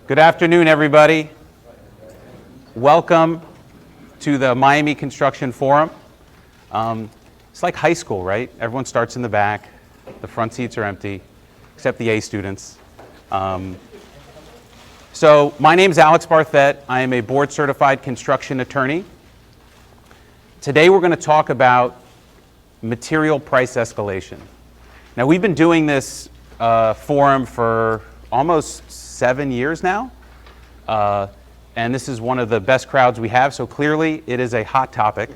Good afternoon, everybody. Welcome to the Miami Construction Forum. It's like high school, right? Everyone starts in the back. The front seats are empty, except the A students. So my name is Alex Barthet. I am a board-certified construction attorney. Today we're going to talk about material price escalation. Now, we've been doing this forum for almost 7 years now, and this is one of the best crowds we have, so clearly it is a hot topic.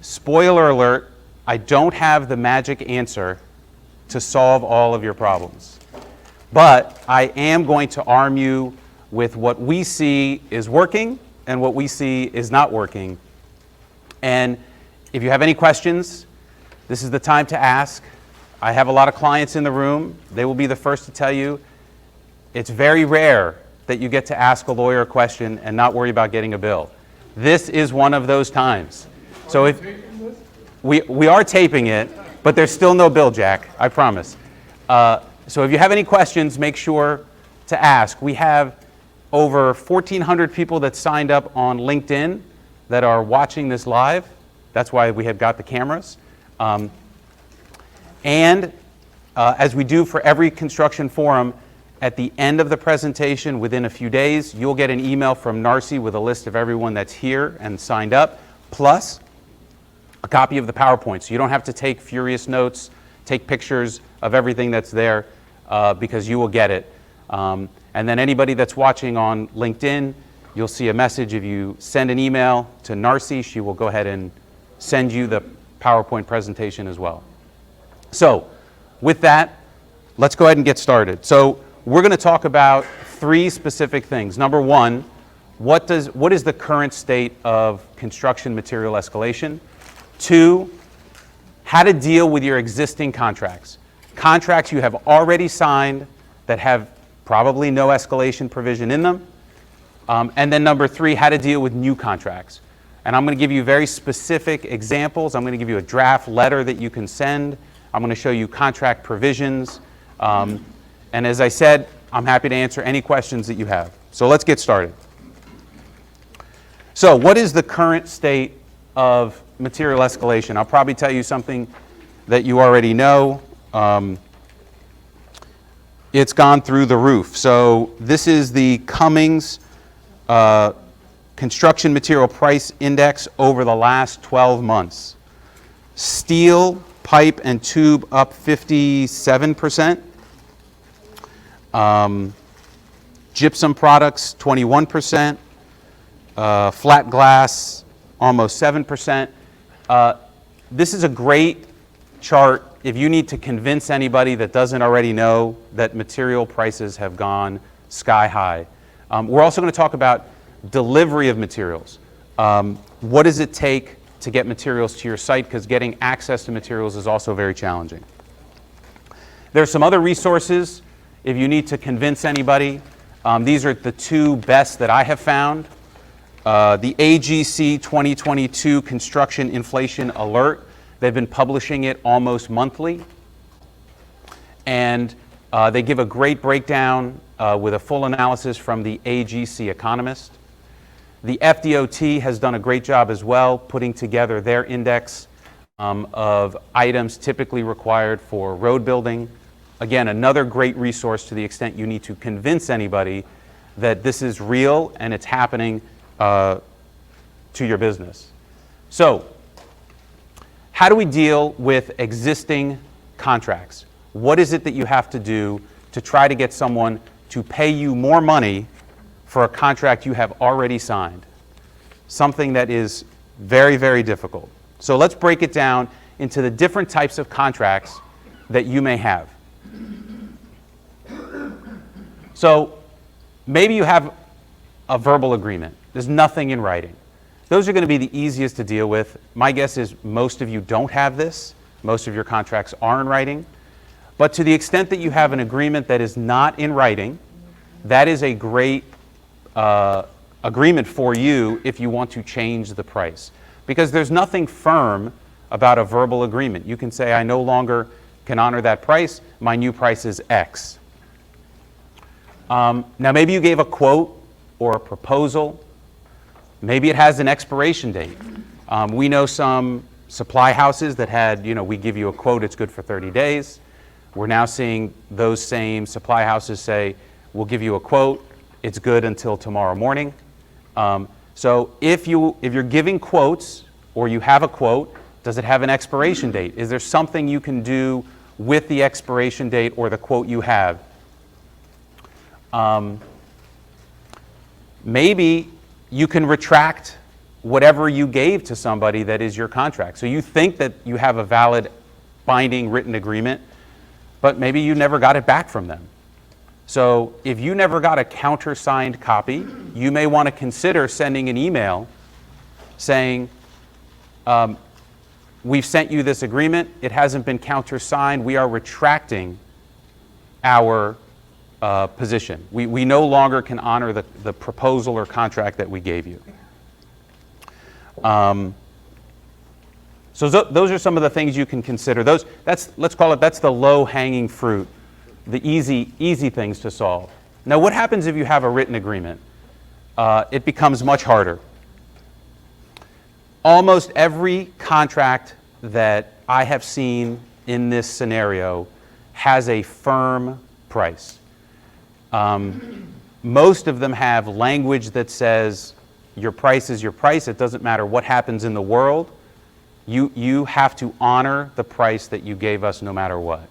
Spoiler alert, I don't have the magic answer to solve all of your problems, but I am going to arm you with what we see is working and what we see is not working. And if you have any questions, this is the time to ask. I have a lot of clients in the room. They will be the first to tell you it's very rare that you get to ask a lawyer a question and not worry about getting a bill. This is one of those times. So if we are taping it, but there's still no bill, Jack, I promise. So if you have any questions, make sure to ask. We have over 1,400 people that signed up on LinkedIn that are watching this live. That's why we have got the cameras. As we do for every construction forum, at the end of the presentation, within a few days, you'll get an email from NARCI with a list of everyone that's here and signed up, plus a copy of the PowerPoint. So you don't have to take furious notes, take pictures of everything that's there, because you will get it. And then anybody that's watching on LinkedIn, you'll see a message. If you send an email to NARCI, she will go ahead and send you the PowerPoint presentation as well. So with that, let's go ahead and get started. So we're going to talk about three specific things. Number one, what is the current state of construction material escalation? Two, how to deal with your existing contracts. Contracts you have already signed that have probably no escalation provision in them. And then number three, how to deal with new contracts. And I'm going to give you very specific examples. I'm going to give you a draft letter that you can send. I'm going to show you contract provisions. And as I said, I'm happy to answer any questions that you have. So let's get started. So what is the current state of material escalation? I'll probably tell you something that you already know. It's gone through the roof. So this is the Cummings Construction Material Price Index over the last 12 months. Steel, pipe, and tube up 57%. Gypsum products 21%. Flat glass almost 7%. This is a great chart if you need to convince anybody that doesn't already know that material prices have gone sky high. We're also going to talk about delivery of materials. What does it take to get materials to your site? Because getting access to materials is also very challenging. There are some other resources if you need to convince anybody. These are the two best that I have found. The AGC 2022 Construction Inflation Alert. They've been publishing it almost monthly. And they give a great breakdown with a full analysis from the AGC economist. The FDOT has done a great job as well, putting together their index of items typically required for road building. Again, another great resource to the extent you need to convince anybody that this is real and it's happening to your business. So, how do we deal with existing contracts? What is it that you have to do to try to get someone to pay you more money for a contract you have already signed? Something that is very, very difficult. So let's break it down into the different types of contracts that you may have. So maybe you have a verbal agreement. There's nothing in writing. Those are going to be the easiest to deal with. My guess is most of you don't have this. Most of your contracts are in writing. But to the extent that you have an agreement that is not in writing, that is a great agreement for you if you want to change the price. Because there's nothing firm about a verbal agreement. You can say, I no longer can honor that price. My new price is X. Now maybe you gave a quote or a proposal. Maybe it has an expiration date. We know some supply houses that had, we give you a quote, it's good for 30 days. We're now seeing those same supply houses say, we'll give you a quote, it's good until tomorrow morning. So if you're giving quotes or you have a quote, does it have an expiration date? Is there something you can do with the expiration date or the quote you have? Maybe you can retract whatever you gave to somebody that is your contract. So you think that you have a valid binding written agreement, but maybe you never got it back from them. So if you never got a countersigned copy, you may want to consider sending an email saying, we've sent you this agreement, it hasn't been countersigned, we are retracting our position. We no longer can honor the proposal or contract that we gave you. So those are some of the things you can consider. Let's call it, that's the low-hanging fruit, the easy things to solve. Now, what happens if you have a written agreement? It becomes much harder. Almost every contract that I have seen in this scenario has a firm price. Most of them have language that says your price is your price. It doesn't matter what happens in the world. You have to honor the price that you gave us no matter what.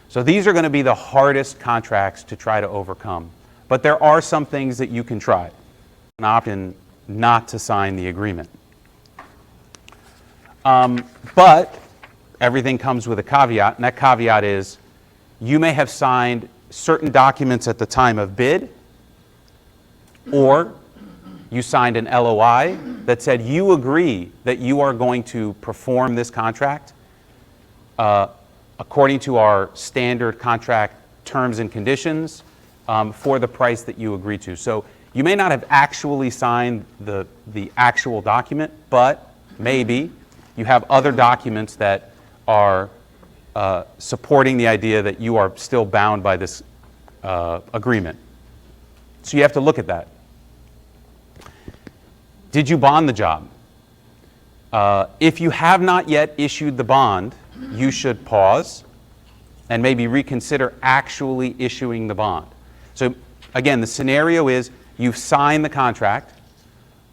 So these are going to be the hardest contracts to try to overcome. But there are some things that you can try. An option not to sign the agreement. But everything comes with a caveat, and that caveat is you may have signed certain documents at the time of bid, or you signed an LOI that said you agree that you are going to perform this contract according to our standard contract terms and conditions for the price that you agree to. So you may not have actually signed the actual document, but maybe you have other documents that are supporting the idea that you are still bound by this agreement. So you have to look at that. Did you bond the job? If you have not yet issued the bond, you should pause and maybe reconsider actually issuing the bond. So again, the scenario is you've signed the contract,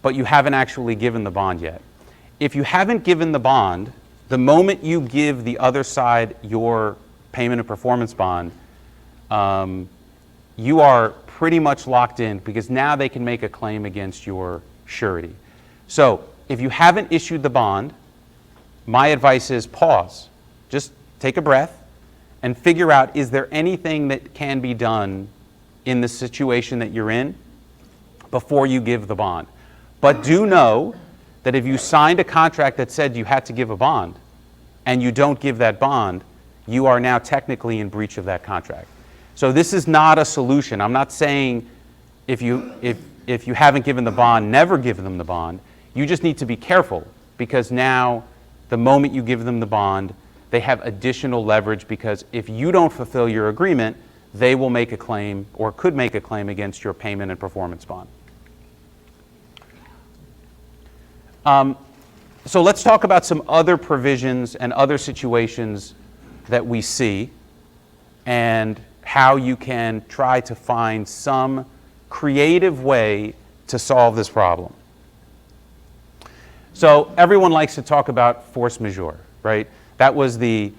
but you haven't actually given the bond yet. If you haven't given the bond, the moment you give the other side your payment and performance bond, you are pretty much locked in because now they can make a claim against your surety. So if you haven't issued the bond, my advice is pause. Just take a breath and figure out, is there anything that can be done in the situation that you're in before you give the bond. But do know that if you signed a contract that said you had to give a bond and you don't give that bond, you are now technically in breach of that contract. So this is not a solution. I'm not saying if you haven't given the bond, never give them the bond. You just need to be careful because now the moment you give them the bond, they have additional leverage because if you don't fulfill your agreement, they will make a claim or could make a claim against your payment and performance bond. So let's talk about some other provisions and other situations that we see and how you can try to find some creative way to solve this problem. So everyone likes to talk about force majeure, right? That was the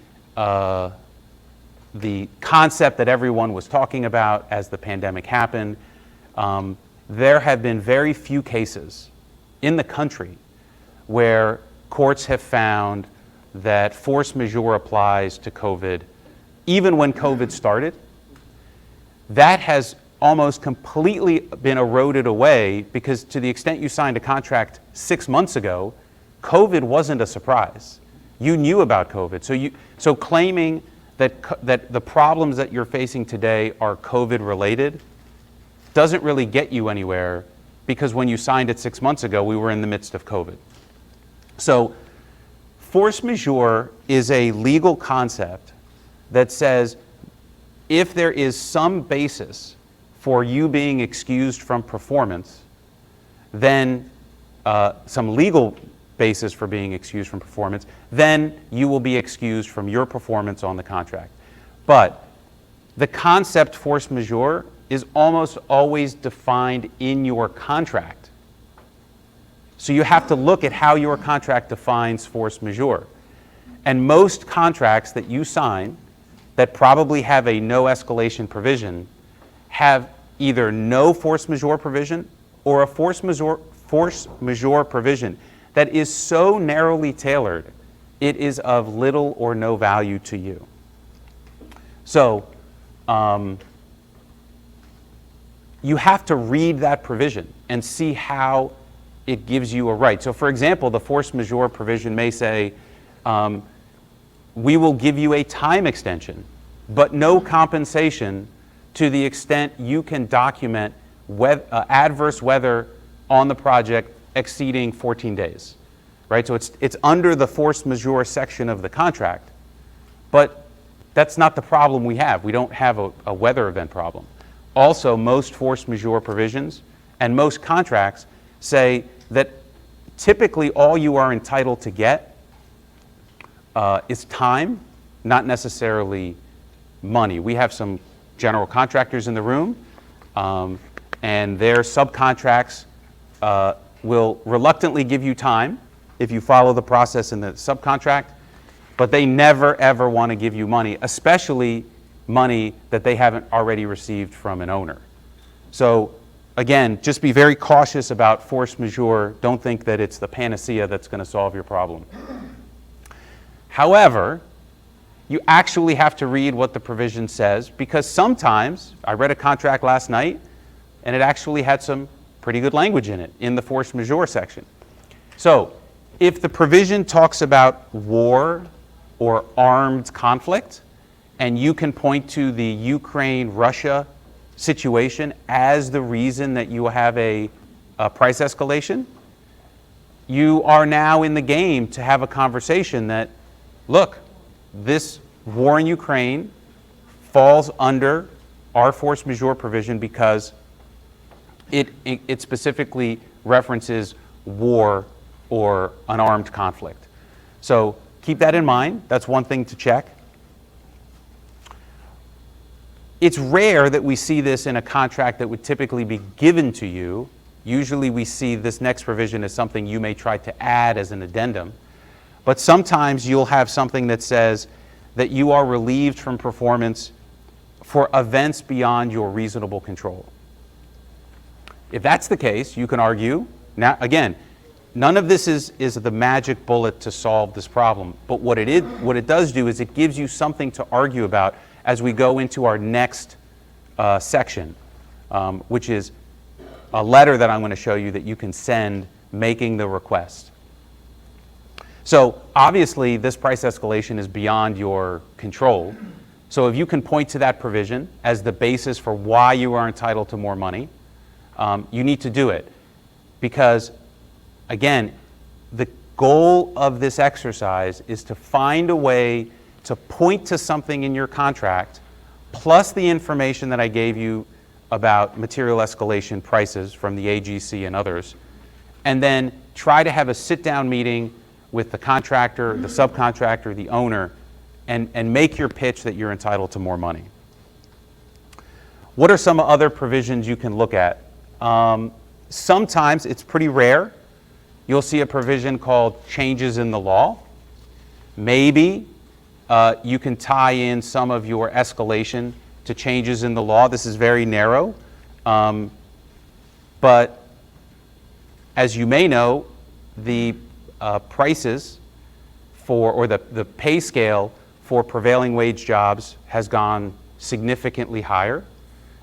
concept that everyone was talking about as the pandemic happened. There have been very few cases in the country where courts have found that force majeure applies to COVID, even when COVID started. That has almost completely been eroded away because to the extent you signed a contract 6 months ago, COVID wasn't a surprise. You knew about COVID. So claiming that the problems that you're facing today are COVID related doesn't really get you anywhere because when you signed it 6 months ago, we were in the midst of COVID. So force majeure is a legal concept that says if there is some basis for you being excused from performance, then some legal basis for being excused from performance, then you will be excused from your performance on the contract. But the concept force majeure is almost always defined in your contract. So you have to look at how your contract defines force majeure. And most contracts that you sign that probably have a no escalation provision have either no force majeure provision or a force majeure provision that is so narrowly tailored, it is of little or no value to you. So you have to read that provision and see how it gives you a right. So for example, the force majeure provision may say, we will give you a time extension, but no compensation to the extent you can document adverse weather on the project exceeding 14 days, right? So it's under the force majeure section of the contract, but that's not the problem we have. We don't have a weather event problem. Also, most force majeure provisions and most contracts say that typically all you are entitled to get is time, not necessarily money. We have some general contractors in the room, and their subcontracts will reluctantly give you time if you follow the process in the subcontract, but they never ever want to give you money, especially money that they haven't already received from an owner. So again, just be very cautious about force majeure. Don't think that it's the panacea that's going to solve your problem. However, you actually have to read what the provision says, because sometimes, I read a contract last night, and it actually had some pretty good language in it, in the force majeure section. So, if the provision talks about war or armed conflict, and you can point to the Ukraine-Russia situation as the reason that you have a price escalation, you are now in the game to have a conversation that, look, this war in Ukraine falls under our force majeure provision because it specifically references war or an armed conflict. So keep that in mind. That's one thing to check. It's rare that we see this in a contract that would typically be given to you. Usually we see this next provision as something you may try to add as an addendum. But sometimes you'll have something that says that you are relieved from performance for events beyond your reasonable control. If that's the case, you can argue. Now, again, none of this is the magic bullet to solve this problem. But what it does do is it gives you something to argue about as we go into our next section, which is a letter that I'm going to show you that you can send making the request. So obviously, this price escalation is beyond your control. So if you can point to that provision as the basis for why you are entitled to more money, you need to do it. Because, again, the goal of this exercise is to find a way to point to something in your contract, plus the information that I gave you about material escalation prices from the AGC and others, and then try to have a sit-down meeting with the contractor, the subcontractor, the owner, and make your pitch that you're entitled to more money. What are some other provisions you can look at? Sometimes, it's pretty rare, you'll see a provision called changes in the law. Maybe you can tie in some of your escalation to changes in the law. This is very narrow. But as you may know, the prices for, or the pay scale for prevailing wage jobs has gone significantly higher.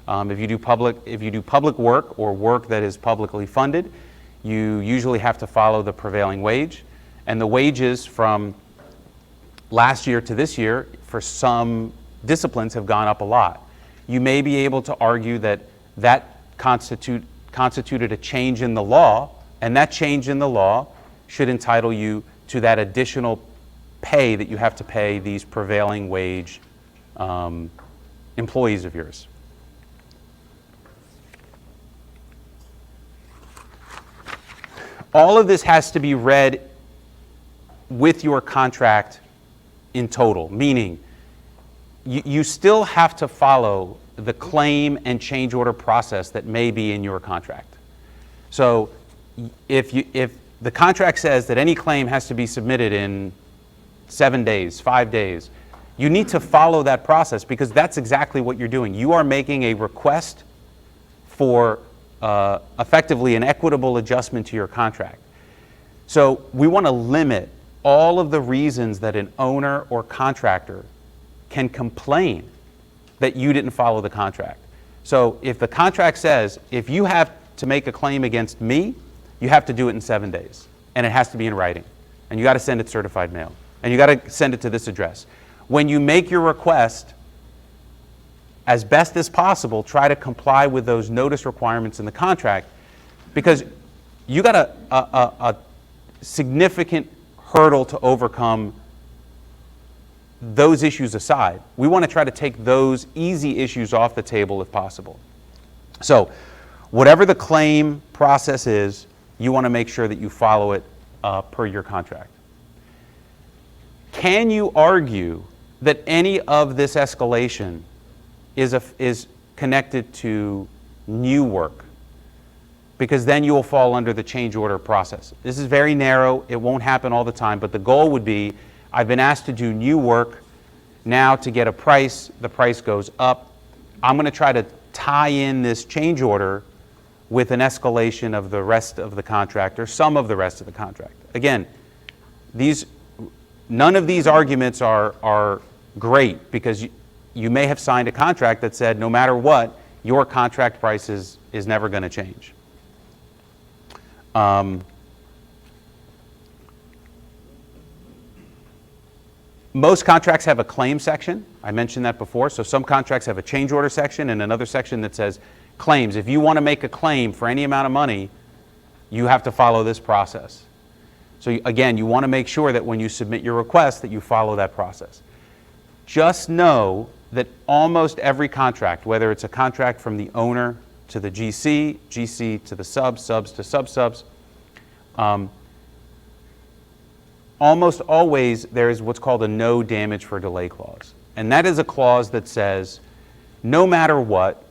If you do public work or work that is publicly funded, you usually have to follow the prevailing wage. And the wages from last year to this year for some disciplines have gone up a lot. You may be able to argue that that constituted a change in the law, and that change in the law should entitle you to that additional pay that you have to pay these prevailing wage employees of yours. All of this has to be read with your contract in total, meaning you still have to follow the claim and change order process that may be in your contract. So if the contract says that any claim has to be submitted in 7 days, 5 days, you need to follow that process, because that's exactly what you're doing. You are making a request for effectively an equitable adjustment to your contract. So we want to limit all of the reasons that an owner or contractor can complain that you didn't follow the contract. So if the contract says, if you have to make a claim against me, you have to do it in 7 days, and it has to be in writing, and you got to send it certified mail, and you got to send it to this address. When you make your request, as best as possible, try to comply with those notice requirements in the contract, because you got a significant hurdle to overcome. Those issues aside, we want to try to take those easy issues off the table if possible. So whatever the claim process is, you want to make sure that you follow it per your contract. Can you argue that any of this escalation is connected to new work? Because then you will fall under the change order process. This is very narrow. It won't happen all the time, but the goal would be, I've been asked to do new work. Now to get a price, the price goes up. I'm going to try to tie in this change order with an escalation of the rest of the contract, or some of the rest of the contract. Again, none of these arguments are great, because you may have signed a contract that said no matter what, your contract price is never going to change. Most contracts have a claim section. I mentioned that before. So some contracts have a change order section and another section that says claims. If you want to make a claim for any amount of money, you have to follow this process. So again, you want to make sure that when you submit your request that you follow that process. Just know that almost every contract, whether it's a contract from the owner to the GC, GC to the subs, subs to sub-subs, almost always there is what's called a no damage for delay clause. And that is a clause that says, no matter what,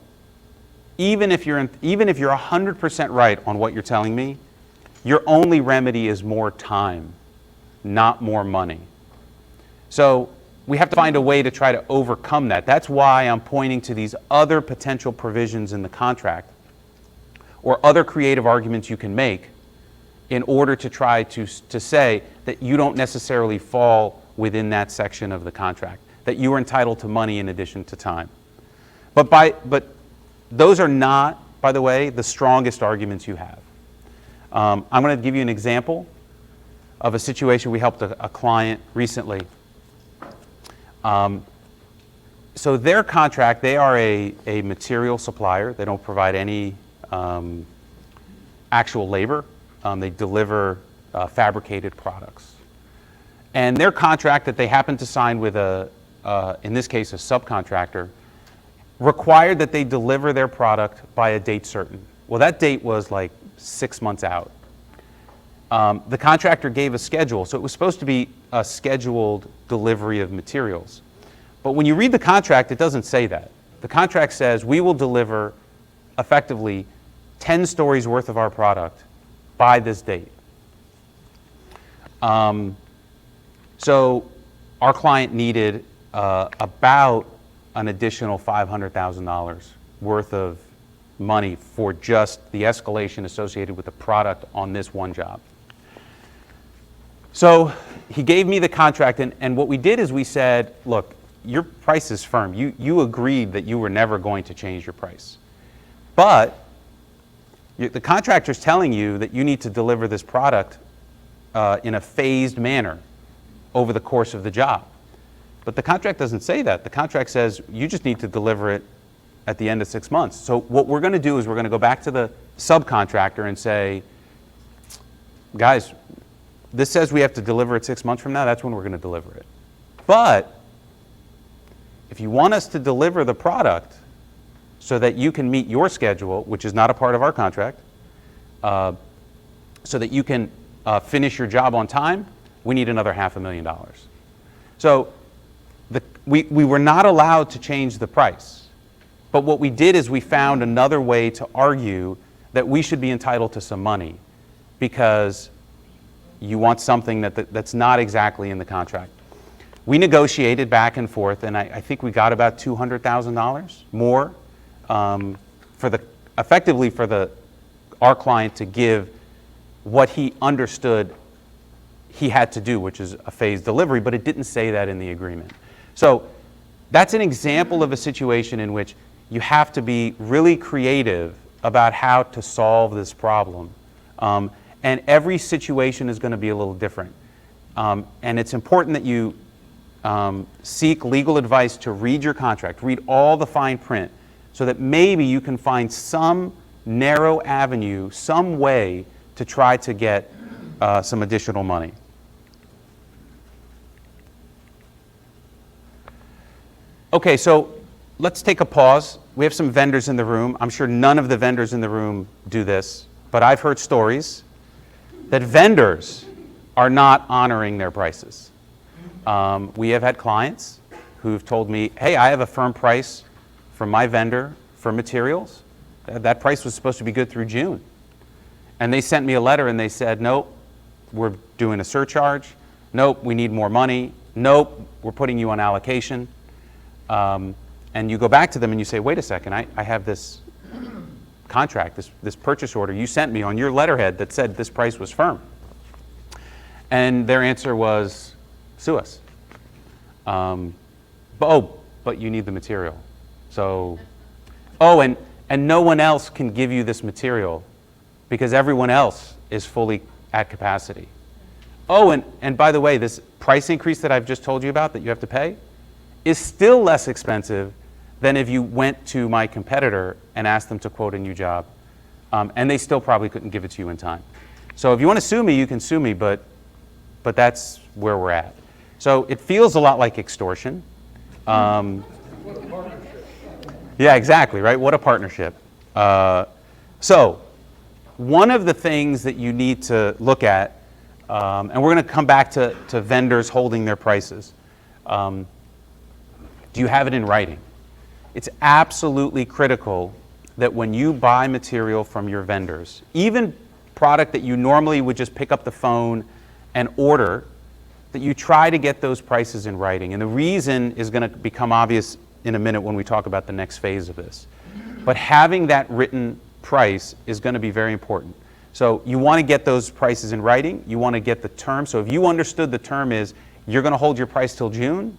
even if you're 100% right on what you're telling me, your only remedy is more time, not more money. So we have to find a way to try to overcome that. That's why I'm pointing to these other potential provisions in the contract, or other creative arguments you can make, in order to try to say that you don't necessarily fall within that section of the contract, that you are entitled to money in addition to time. But those are not, by the way, the strongest arguments you have. I'm going to give you an example of a situation we helped a client recently. So their contract, they are a material supplier. They don't provide any actual labor. They deliver fabricated products. And their contract that they happened to sign with in this case, a subcontractor, required that they deliver their product by a date certain. Well, that date was like 6 months out. The contractor gave a schedule, so it was supposed to be a scheduled delivery of materials. But when you read the contract, it doesn't say that. The contract says we will deliver effectively 10 stories worth of our product by this date. So our client needed about an additional $500,000 worth of money for just the escalation associated with the product on this one job. So he gave me the contract, and what we did is we said, look, your price is firm. You agreed that you were never going to change your price. But the contractor's telling you that you need to deliver this product in a phased manner over the course of the job. But the contract doesn't say that. The contract says you just need to deliver it at the end of 6 months. So what we're going to do is we're going to go back to the subcontractor and say, guys, this says we have to deliver it 6 months from now. That's when we're going to deliver it. But if you want us to deliver the product so that you can meet your schedule, which is not a part of our contract, so that you can finish your job on time, we need another $500,000. So we were not allowed to change the price. But what we did is we found another way to argue that we should be entitled to some money because you want something that's not exactly in the contract. We negotiated back and forth, and I think we got about $200,000 more effectively for our client to give what he understood he had to do, which is a phased delivery, but it didn't say that in the agreement. So that's an example of a situation in which you have to be really creative about how to solve this problem. And every situation is going to be a little different. And it's important that you seek legal advice to read your contract, read all the fine print, so that maybe you can find some narrow avenue, some way to try to get some additional money. Okay, so let's take a pause. We have some vendors in the room. I'm sure none of the vendors in the room do this, but I've heard stories that vendors are not honoring their prices. We have had clients who've told me, hey, I have a firm price from my vendor for materials. That price was supposed to be good through June. And they sent me a letter and they said, nope, we're doing a surcharge. Nope, we need more money. Nope, we're putting you on allocation. And you go back to them and you say, wait a second, I have this contract, this purchase order you sent me on your letterhead that said this price was firm. And their answer was, sue us. But you need the material. So, and no one else can give you this material because everyone else is fully at capacity. And by the way, this price increase that I've just told you about that you have to pay is still less expensive than if you went to my competitor and asked them to quote a new job. And they still probably couldn't give it to you in time. So if you want to sue me, you can sue me, but that's where we're at. So it feels a lot like extortion. What a partnership. Yeah, exactly, right? What a partnership. So one of the things that you need to look at, and we're going to come back to vendors holding their prices. Do you have it in writing? It's absolutely critical that when you buy material from your vendors, even product that you normally would just pick up the phone and order, that you try to get those prices in writing. And the reason is going to become obvious in a minute when we talk about the next phase of this. But having that written price is going to be very important. So you want to get those prices in writing. You want to get the term. So if you understood the term is you're going to hold your price till June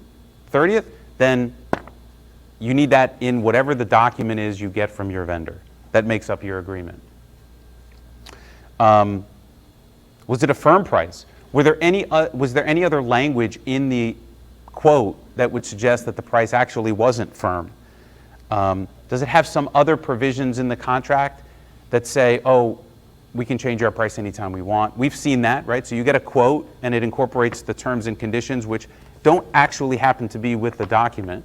30th, then you need that in whatever the document is you get from your vendor that makes up your agreement. Was it a firm price? Was there any other language in the quote that would suggest that the price actually wasn't firm? Does it have some other provisions in the contract that say, oh, we can change our price anytime we want? We've seen that, right? So you get a quote and it incorporates the terms and conditions, which don't actually happen to be with the document,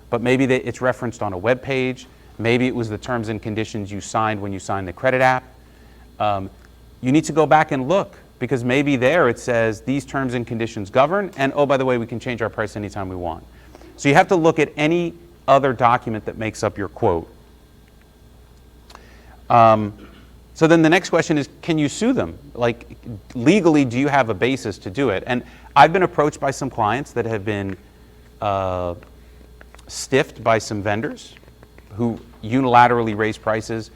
but maybe it's referenced on a web page. Maybe it was the terms and conditions you signed when you signed the credit app. You need to go back and look because maybe there it says these terms and conditions govern, and oh, by the way, we can change our price anytime we want. So you have to look at any other document that makes up your quote. So then the next question is, can you sue them? Like, legally, do you have a basis to do it? And I've been approached by some clients that have been stiffed by some vendors who unilaterally raise prices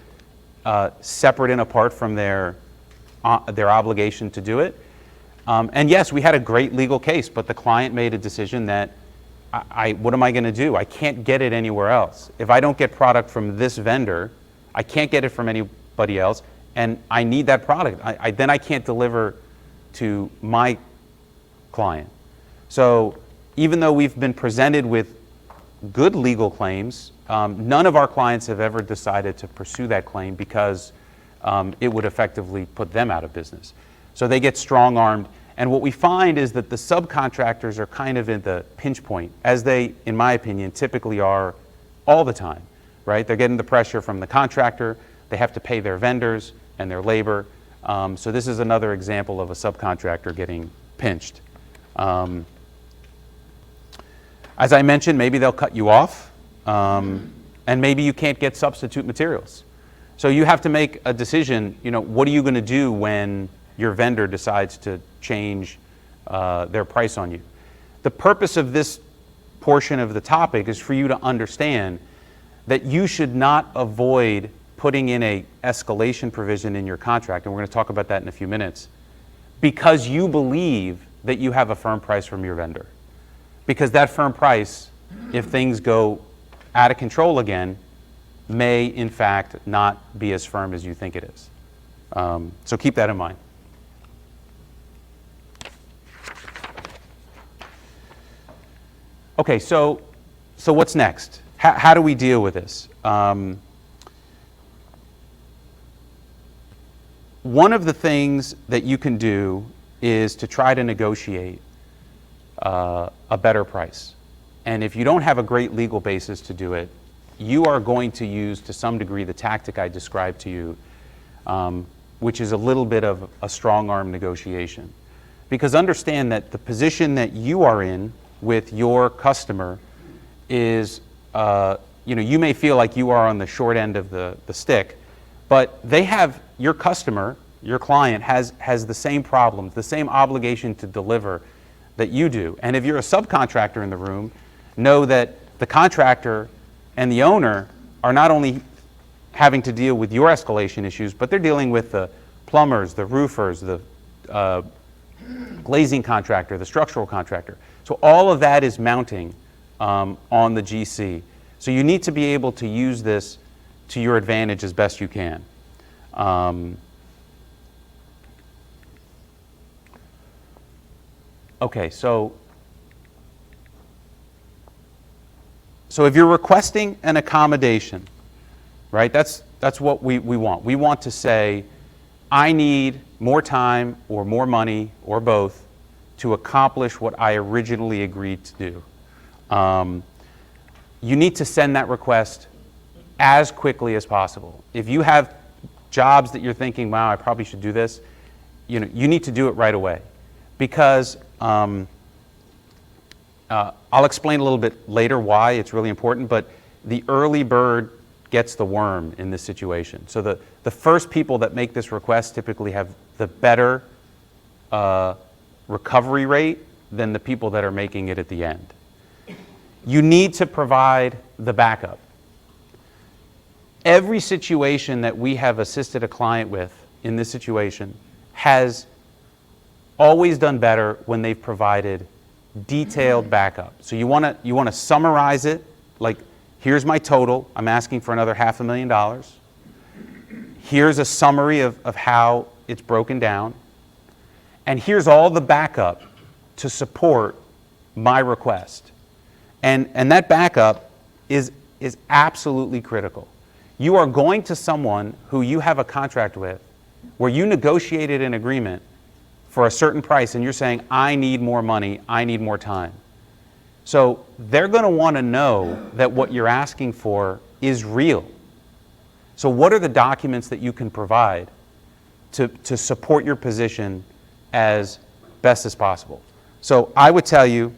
separate and apart from their obligation to do it. And yes, we had a great legal case, but the client made a decision that what am I going to do? I can't get it anywhere else. If I don't get product from this vendor, I can't get it from anybody else, and I need that product. Then I can't deliver to my client. So even though we've been presented with good legal claims, none of our clients have ever decided to pursue that claim because it would effectively put them out of business. So they get strong-armed. And what we find is that the subcontractors are kind of in the pinch point, as they, in my opinion, typically are all the time, right? They're getting the pressure from the contractor. They have to pay their vendors and their labor. So this is another example of a subcontractor getting pinched. As I mentioned, maybe they'll cut you off, and maybe you can't get substitute materials. So you have to make a decision, what are you going to do when your vendor decides to change their price on you? The purpose of this portion of the topic is for you to understand that you should not avoid putting in a escalation provision in your contract, and we're going to talk about that in a few minutes, because you believe that you have a firm price from your vendor. Because that firm price, if things go out of control again, may in fact not be as firm as you think it is. So keep that in mind. Okay, so what's next? How do we deal with this? One of the things that you can do is to try to negotiate a better price. And if you don't have a great legal basis to do it, you are going to use, to some degree, the tactic I described to you, which is a little bit of a strong arm negotiation. Because understand that the position that you are in with your customer is, you may feel like you are on the short end of the stick, but they have, your customer, your client has the same problems, the same obligation to deliver that you do. And if you're a subcontractor in the room, know that the contractor and the owner are not only having to deal with your escalation issues, but they're dealing with the plumbers, the roofers, the glazing contractor, the structural contractor. So all of that is mounting on the GC. So you need to be able to use this to your advantage as best you can. Okay, so if you're requesting an accommodation, right, that's what we want. We want to say, I need more time or more money or both to accomplish what I originally agreed to do. You need to send that request as quickly as possible. If you have jobs that you're thinking, wow, I probably should do this, you need to do it right away. Because I'll explain a little bit later why it's really important, but the early bird gets the worm in this situation. So the first people that make this request typically have the better recovery rate than the people that are making it at the end. You need to provide the backup. Every situation that we have assisted a client with in this situation has always done better when they've provided detailed backup. So you want to summarize it, like, here's my total, I'm asking for another $500,000. Here's a summary of how it's broken down. And here's all the backup to support my request. And that backup is absolutely critical. You are going to someone who you have a contract with, where you negotiated an agreement for a certain price, and you're saying, I need more money, I need more time. So they're going to want to know that what you're asking for is real. So what are the documents that you can provide to support your position as best as possible? So I would tell you,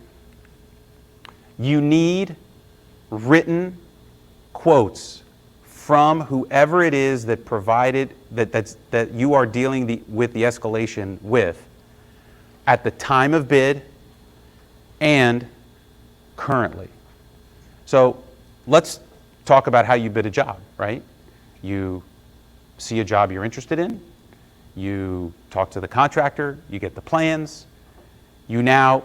you need written quotes from whoever it is that provided that you are dealing with the escalation with at the time of bid and currently. So let's talk about how you bid a job, right? You see a job you're interested in, you talk to the contractor, you get the plans, you now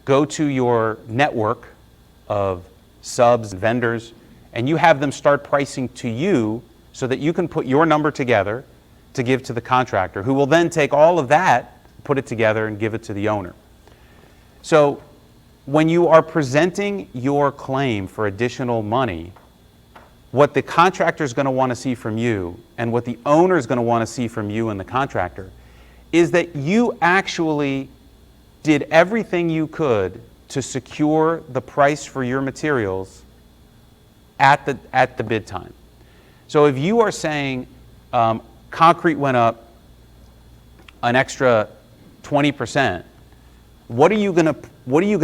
go to your network of subs and vendors, and you have them start pricing to you so that you can put your number together to give to the contractor, who will then take all of that, put it together, and give it to the owner. So when you are presenting your claim for additional money, what the contractor is going to want to see from you and what the owner is going to want to see from you and the contractor is that you actually did everything you could to secure the price for your materials at the bid time. So if you are saying concrete went up an extra 20%, what are you going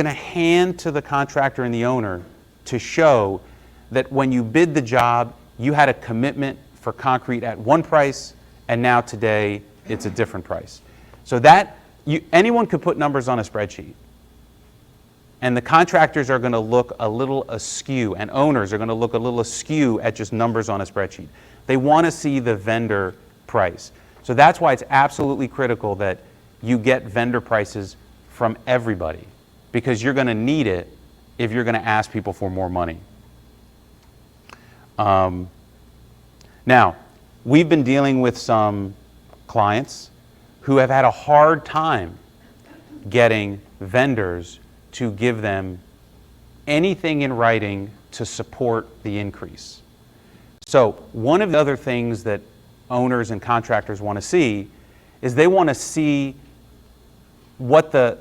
to hand to the contractor and the owner to show that when you bid the job, you had a commitment for concrete at one price, and now today it's a different price? So that anyone could put numbers on a spreadsheet, and the contractors are going to look a little askew, and owners are going to look a little askew at just numbers on a spreadsheet. They want to see the vendor price. So that's why it's absolutely critical that you get vendor prices from everybody, because you're going to need it if you're going to ask people for more money. Now, we've been dealing with some clients who have had a hard time getting vendors to give them anything in writing to support the increase. So one of the other things that owners and contractors want to see is they want to see what the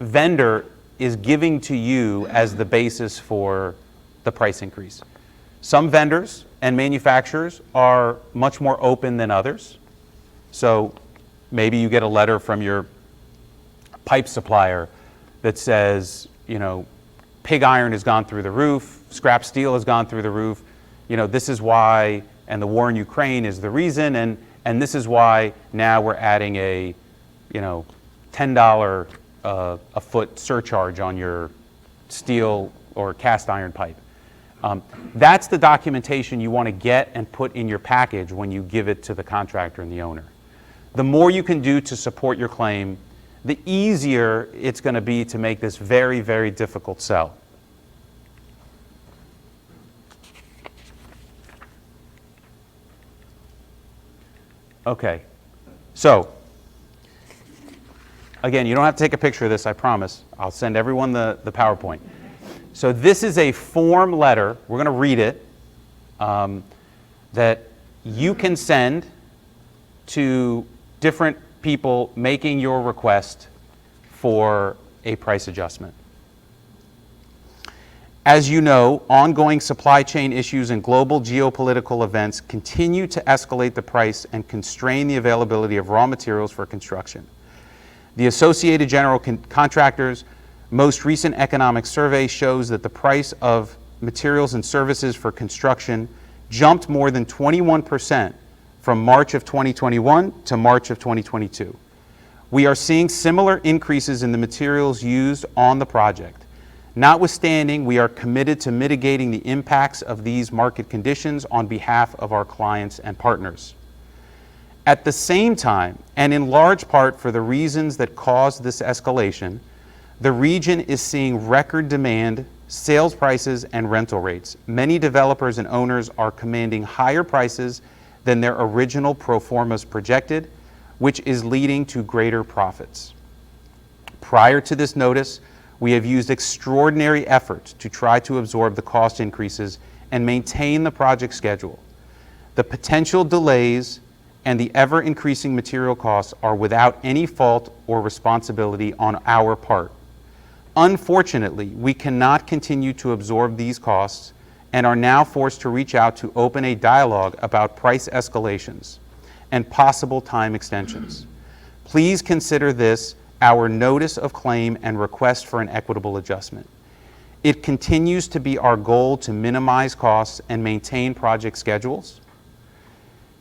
vendor is giving to you as the basis for the price increase. Some vendors and manufacturers are much more open than others. So maybe you get a letter from your pipe supplier that says, you know, pig iron has gone through the roof, scrap steel has gone through the roof, you know, this is why, and the war in Ukraine is the reason, and this is why now we're adding a, you know, $10 a foot surcharge on your steel or cast iron pipe. That's the documentation you want to get and put in your package when you give it to the contractor and the owner. The more you can do to support your claim, the easier it's going to be to make this very, very difficult sell. Okay, so again, you don't have to take a picture of this, I promise. I'll send everyone the PowerPoint. So this is a form letter, we're going to read it, that you can send to different people making your request for a price adjustment. As you know, ongoing supply chain issues and global geopolitical events continue to escalate the price and constrain the availability of raw materials for construction. The Associated General Contractors' most recent economic survey shows that the price of materials and services for construction jumped more than 21% from March of 2021 to March of 2022. We are seeing similar increases in the materials used on the project. Notwithstanding, we are committed to mitigating the impacts of these market conditions on behalf of our clients and partners. At the same time, and in large part for the reasons that caused this escalation, the region is seeing record demand, sales prices, and rental rates. Many developers and owners are commanding higher prices than their original pro formas projected, which is leading to greater profits. Prior to this notice, we have used extraordinary effort to try to absorb the cost increases and maintain the project schedule. The potential delays and the ever-increasing material costs are without any fault or responsibility on our part. Unfortunately, we cannot continue to absorb these costs and are now forced to reach out to open a dialogue about price escalations and possible time extensions. Please consider this our notice of claim and request for an equitable adjustment. It continues to be our goal to minimize costs and maintain project schedules.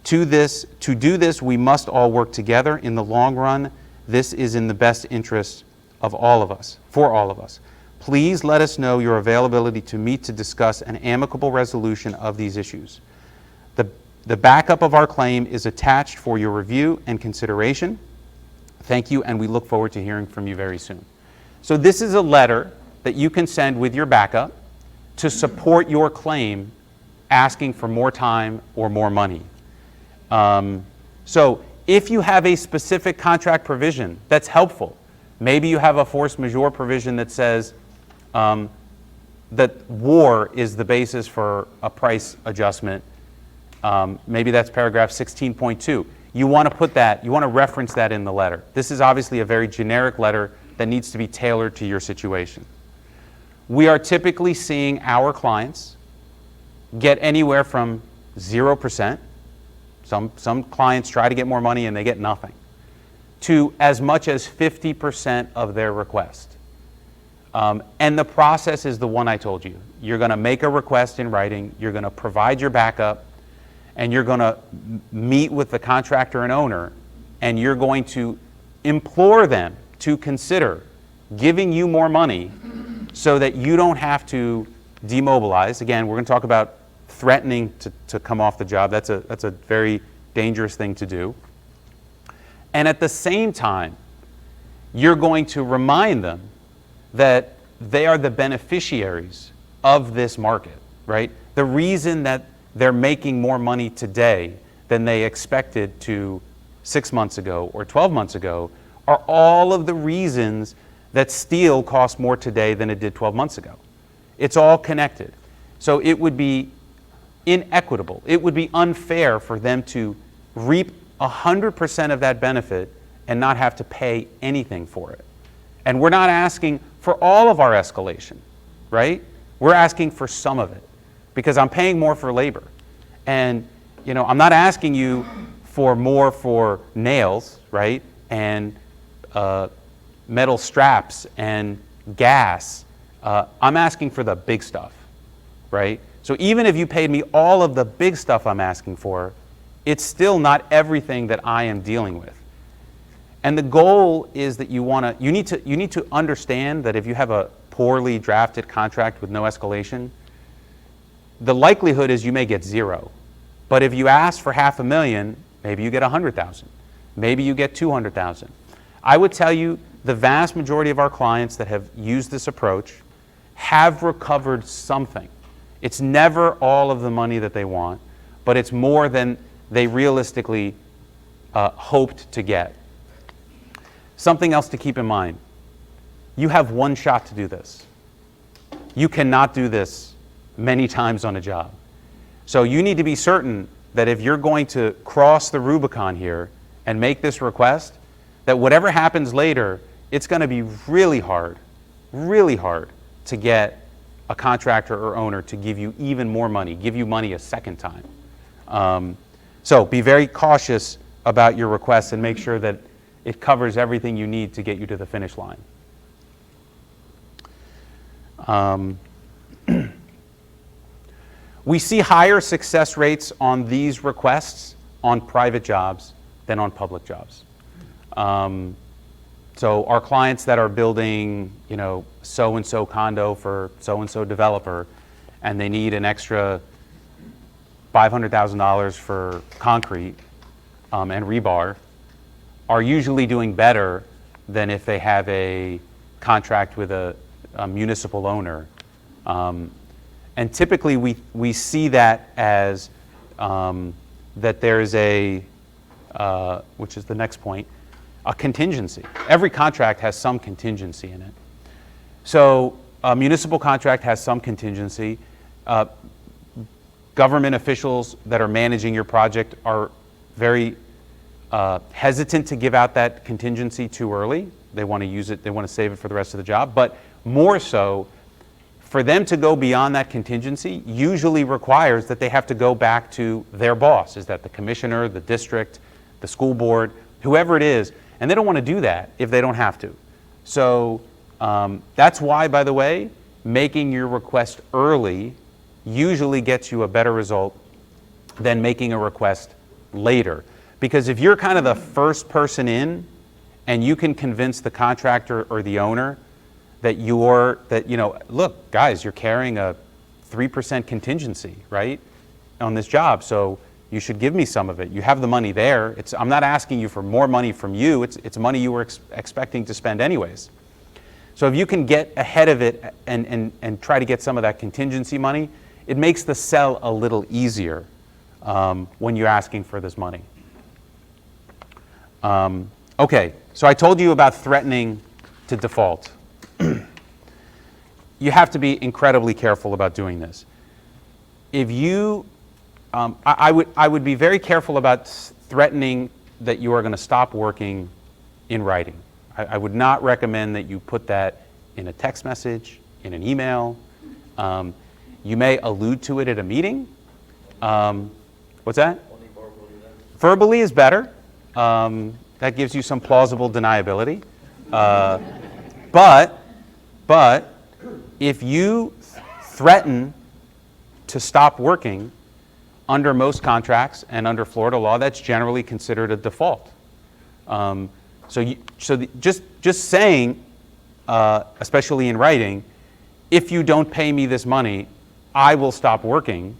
To do this, we must all work together. In the long run, this is in the best interest of all of us, for all of us. Please let us know your availability to meet to discuss an amicable resolution of these issues. The backup of our claim is attached for your review and consideration. Thank you, and we look forward to hearing from you very soon. So this is a letter that you can send with your backup to support your claim asking for more time or more money. So if you have a specific contract provision that's helpful, maybe you have a force majeure provision that says that war is the basis for a price adjustment. Maybe that's paragraph 16.2. You want to put that, you want to reference that in the letter. This is obviously a very generic letter that needs to be tailored to your situation. We are typically seeing our clients get anywhere from 0% Some clients try to get more money and they get nothing, to as much as 50% of their request. And the process is the one I told you. You're going to make a request in writing, you're going to provide your backup, and you're going to meet with the contractor and owner, and you're going to implore them to consider giving you more money so that you don't have to demobilize. Again, we're going to talk about threatening to come off the job. That's a very dangerous thing to do. And at the same time, you're going to remind them that they are the beneficiaries of this market, right? The reason that they're making more money today than they expected to 6 months ago or 12 months ago are all of the reasons that steel costs more today than it did 12 months ago. It's all connected. So it would be inequitable. It would be unfair for them to reap 100% of that benefit and not have to pay anything for it. And we're not asking for all of our escalation, right? We're asking for some of it because I'm paying more for labor. And I'm not asking you for more for nails, right? And metal straps and gas. I'm asking for the big stuff, right? So even if you paid me all of the big stuff I'm asking for, it's still not everything that I am dealing with. And the goal is that you need to understand that if you have a poorly drafted contract with no escalation, the likelihood is you may get zero. But if you ask for $500,000, maybe you get 100,000. Maybe you get 200,000. I would tell you the vast majority of our clients that have used this approach have recovered something. It's never all of the money that they want, but it's more than they realistically hoped to get. Something else to keep in mind. You have one shot to do this. You cannot do this many times on a job. So you need to be certain that if you're going to cross the Rubicon here and make this request, that whatever happens later, it's going to be really hard to get a contractor or owner to give you even more money, give you money a second time. So be very cautious about your requests and make sure that it covers everything you need to get you to the finish line. We see higher success rates on these requests on private jobs than on public jobs. So our clients that are building, so-and-so condo for so-and-so developer, and they need an extra $500,000 for concrete and rebar, are usually doing better than if they have a contract with a municipal owner. And typically we see that as that there's which is the next point, a contingency. Every contract has some contingency in it. So a municipal contract has some contingency. Government officials that are managing your project are very hesitant to give out that contingency too early. They want to use it, they want to save it for the rest of the job. But more so, for them to go beyond that contingency usually requires that they have to go back to their boss. Is that the commissioner, the district, the school board, whoever it is, and they don't want to do that if they don't have to. So that's why, by the way, making your request early usually gets you a better result than making a request later. Because if you're kind of the first person in and you can convince the contractor or the owner that look, guys, you're carrying a 3% contingency, right, on this job, so you should give me some of it. You have the money there. I'm not asking you for more money from you. It's money you were expecting to spend anyways. So if you can get ahead of it and try to get some of that contingency money, it makes the sell a little easier when you're asking for this money. Okay, so I told you about threatening to default. You have to be incredibly careful about doing this. If you, I would be very careful about threatening that you are going to stop working in writing. I would not recommend that you put that in a text message, in an email. You may allude to it at a meeting. What's that? Verbally is better. That gives you some plausible deniability. But if you threaten to stop working under most contracts and under Florida law, that's generally considered a default. Just saying, especially in writing, if you don't pay me this money, I will stop working.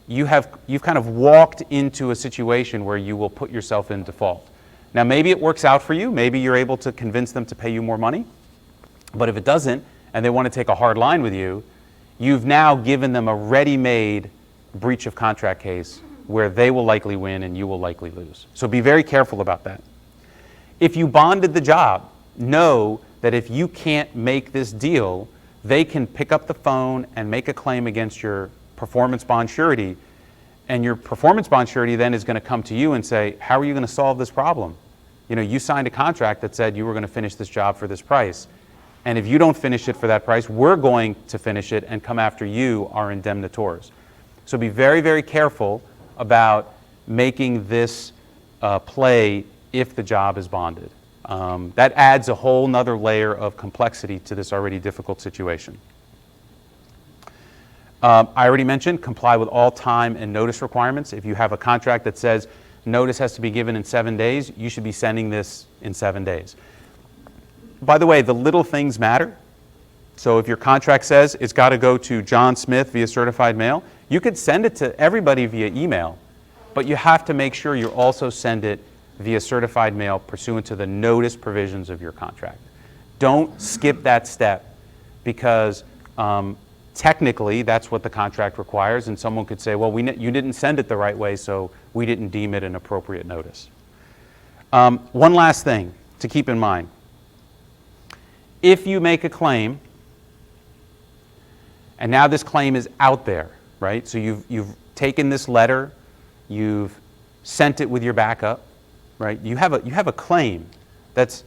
You've kind of walked into a situation where you will put yourself in default. Now, maybe it works out for you. Maybe you're able to convince them to pay you more money. But if it doesn't, and they want to take a hard line with you, you've now given them a ready-made breach of contract case where they will likely win and you will likely lose. So be very careful about that. If you bonded the job, know that if you can't make this deal, they can pick up the phone and make a claim against your performance bond surety, and your performance bond surety then is going to come to you and say, how are you going to solve this problem? You signed a contract that said you were going to finish this job for this price, and if you don't finish it for that price, we're going to finish it and come after you, our indemnitors. So be very, very careful about making this play if the job is bonded. That adds a whole nother layer of complexity to this already difficult situation. I already mentioned comply with all time and notice requirements. If you have a contract that says notice has to be given in 7 days, you should be sending this in 7 days. By the way, the little things matter. So if your contract says it's got to go to John Smith via certified mail, you could send it to everybody via email, but you have to make sure you also send it via certified mail pursuant to the notice provisions of your contract. Don't skip that step, because technically that's what the contract requires, and someone could say, well, you didn't send it the right way, so we didn't deem it an appropriate notice. One last thing to keep in mind. If you make a claim, and now this claim is out there, right? So you've taken this letter, you've sent it with your backup, right? You have a claim that's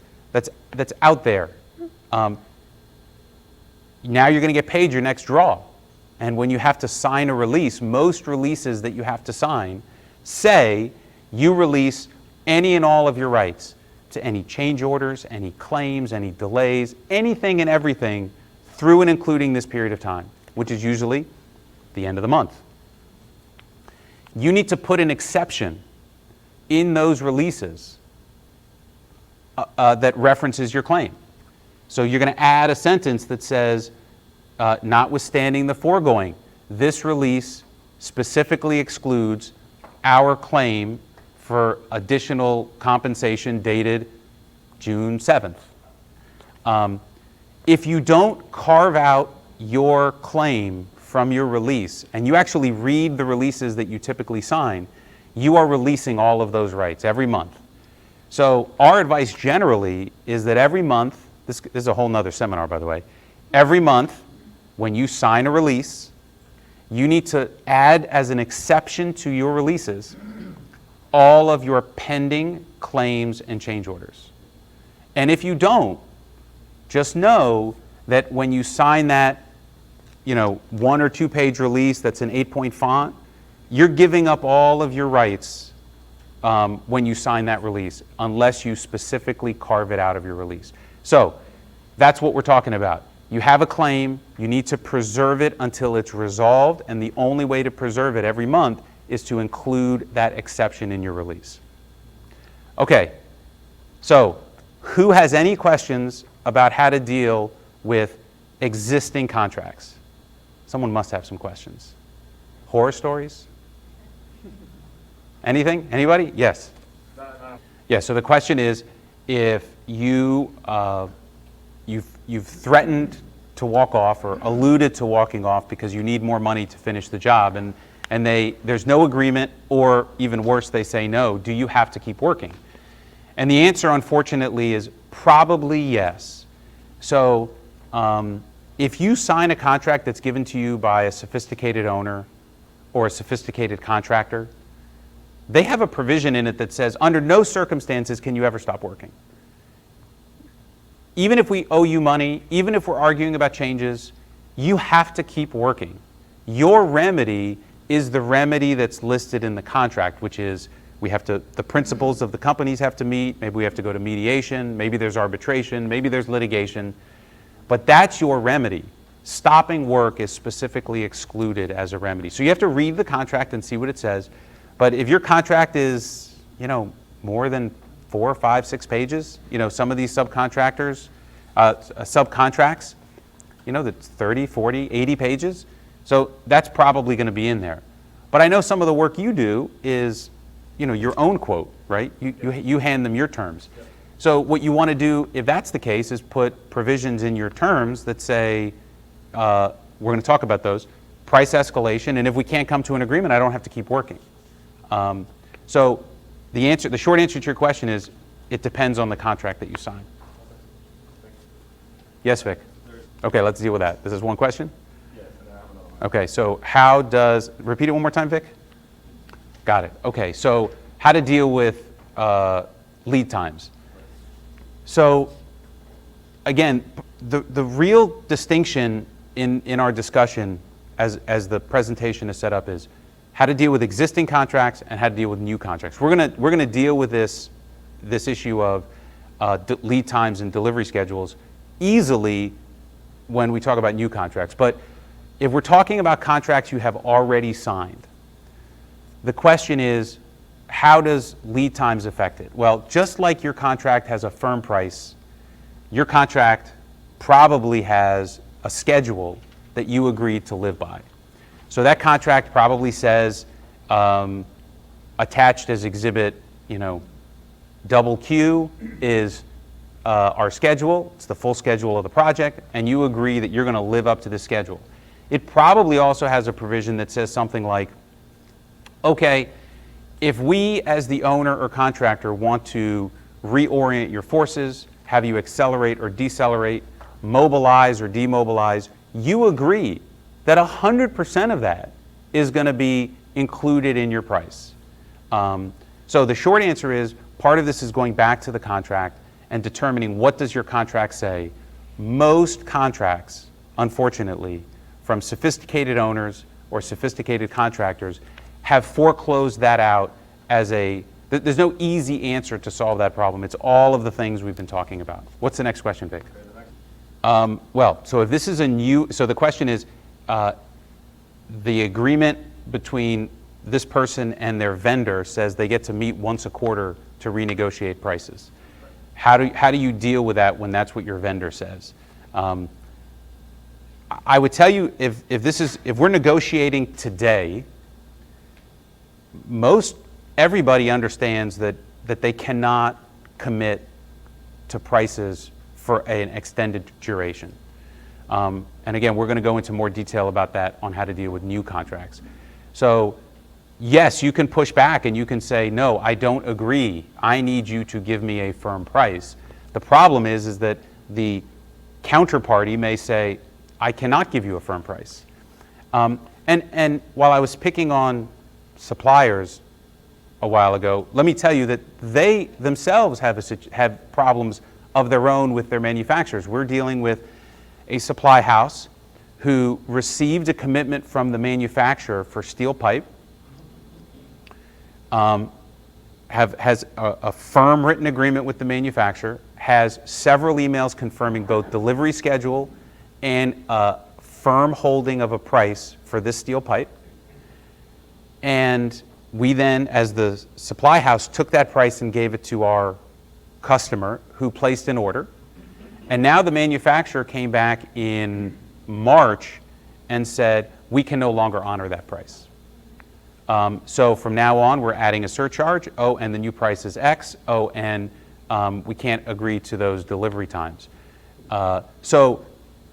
out there. Now you're going to get paid your next draw. And when you have to sign a release, most releases that you have to sign say you release any and all of your rights to any change orders, any claims, any delays, anything and everything through and including this period of time, which is usually the end of the month. You need to put an exception in those releases that references your claim. So you're going to add a sentence that says, notwithstanding the foregoing, this release specifically excludes our claim for additional compensation dated June 7th. If you don't carve out your claim from your release, and you actually read the releases that you typically sign, you are releasing all of those rights every month. So our advice generally is that every month, this is a whole nother seminar, by the way, every month when you sign a release, you need to add as an exception to your releases all of your pending claims and change orders. And if you don't, just know that when you sign that 1 or 2 page release that's an 8-point font, you're giving up all of your rights when you sign that release, unless you specifically carve it out of your release. So that's what we're talking about. You have a claim, you need to preserve it until it's resolved, and the only way to preserve it every month is to include that exception in your release. Okay, so who has any questions about how to deal with existing contracts? Someone must have some questions. Horror stories? Anything? Anybody? Yes. Yeah, so the question is, if you've threatened to walk off or alluded to walking off because you need more money to finish the job, and there's no agreement, or even worse, they say no, do you have to keep working? And the answer, unfortunately, is probably yes. So if you sign a contract that's given to you by a sophisticated owner or a sophisticated contractor, they have a provision in it that says, under no circumstances can you ever stop working. Even if we owe you money, even if we're arguing about changes, you have to keep working. Your remedy is the remedy that's listed in the contract, which is We have to, the principals of the companies have to meet, maybe we have to go to mediation, maybe there's arbitration, maybe there's litigation, but that's your remedy. Stopping work is specifically excluded as a remedy. So you have to read the contract and see what it says, but if your contract is, more than 4, 5, 6 pages, some of these subcontractors, subcontracts, that's 30, 40, 80 pages, so that's probably going to be in there. But I know some of the work you do is your own quote, right? You hand them your terms. So what you want to do, if that's the case, is put provisions in your terms that say, we're going to talk about those, price escalation, and if we can't come to an agreement, I don't have to keep working. So the short answer to your question is, it depends on the contract that you sign. Yes, Vic? Okay, let's deal with that. This is one question? Yes, and I have another one. Okay, so repeat it one more time, Vic? Got it. Okay, so how to deal with lead times. So again, the real distinction in our discussion as the presentation is set up is how to deal with existing contracts and how to deal with new contracts. We're gonna deal with this issue of lead times and delivery schedules easily when we talk about new contracts. But if we're talking about contracts you have already signed, the question is, how does lead times affect it? Well, just like your contract has a firm price, your contract probably has a schedule that you agreed to live by. So that contract probably says, attached as exhibit, double Q is our schedule. It's the full schedule of the project, and you agree that you're going to live up to the schedule. It probably also has a provision that says something like, okay, if we as the owner or contractor want to reorient your forces, have you accelerate or decelerate, mobilize or demobilize, you agree that 100% of that is going to be included in your price. So the short answer is, part of this is going back to the contract and determining what does your contract say. Most contracts, unfortunately, from sophisticated owners or sophisticated contractors, have foreclosed that out as there's no easy answer to solve that problem. It's all of the things we've been talking about. What's the next question, Vic? Well, so if this is so the question is, the agreement between this person and their vendor says they get to meet once a quarter to renegotiate prices. How do you deal with that when that's what your vendor says? I would tell you, if we're negotiating today, everybody understands that they cannot commit to prices for an extended duration. And again, we're going to go into more detail about that on how to deal with new contracts. So yes, you can push back and you can say, no, I don't agree. I need you to give me a firm price. The problem is that the counterparty may say, I cannot give you a firm price. And while I was picking on suppliers a while ago, let me tell you that they themselves have problems of their own with their manufacturers. We're dealing with a supply house who received a commitment from the manufacturer for steel pipe, has a firm written agreement with the manufacturer, has several emails confirming both delivery schedule and a firm holding of a price for this steel pipe. And we then, as the supply house, took that price and gave it to our customer who placed an order. And now the manufacturer came back in March and said, we can no longer honor that price. So from now on, we're adding a surcharge. Oh, and the new price is X. Oh, and we can't agree to those delivery times. So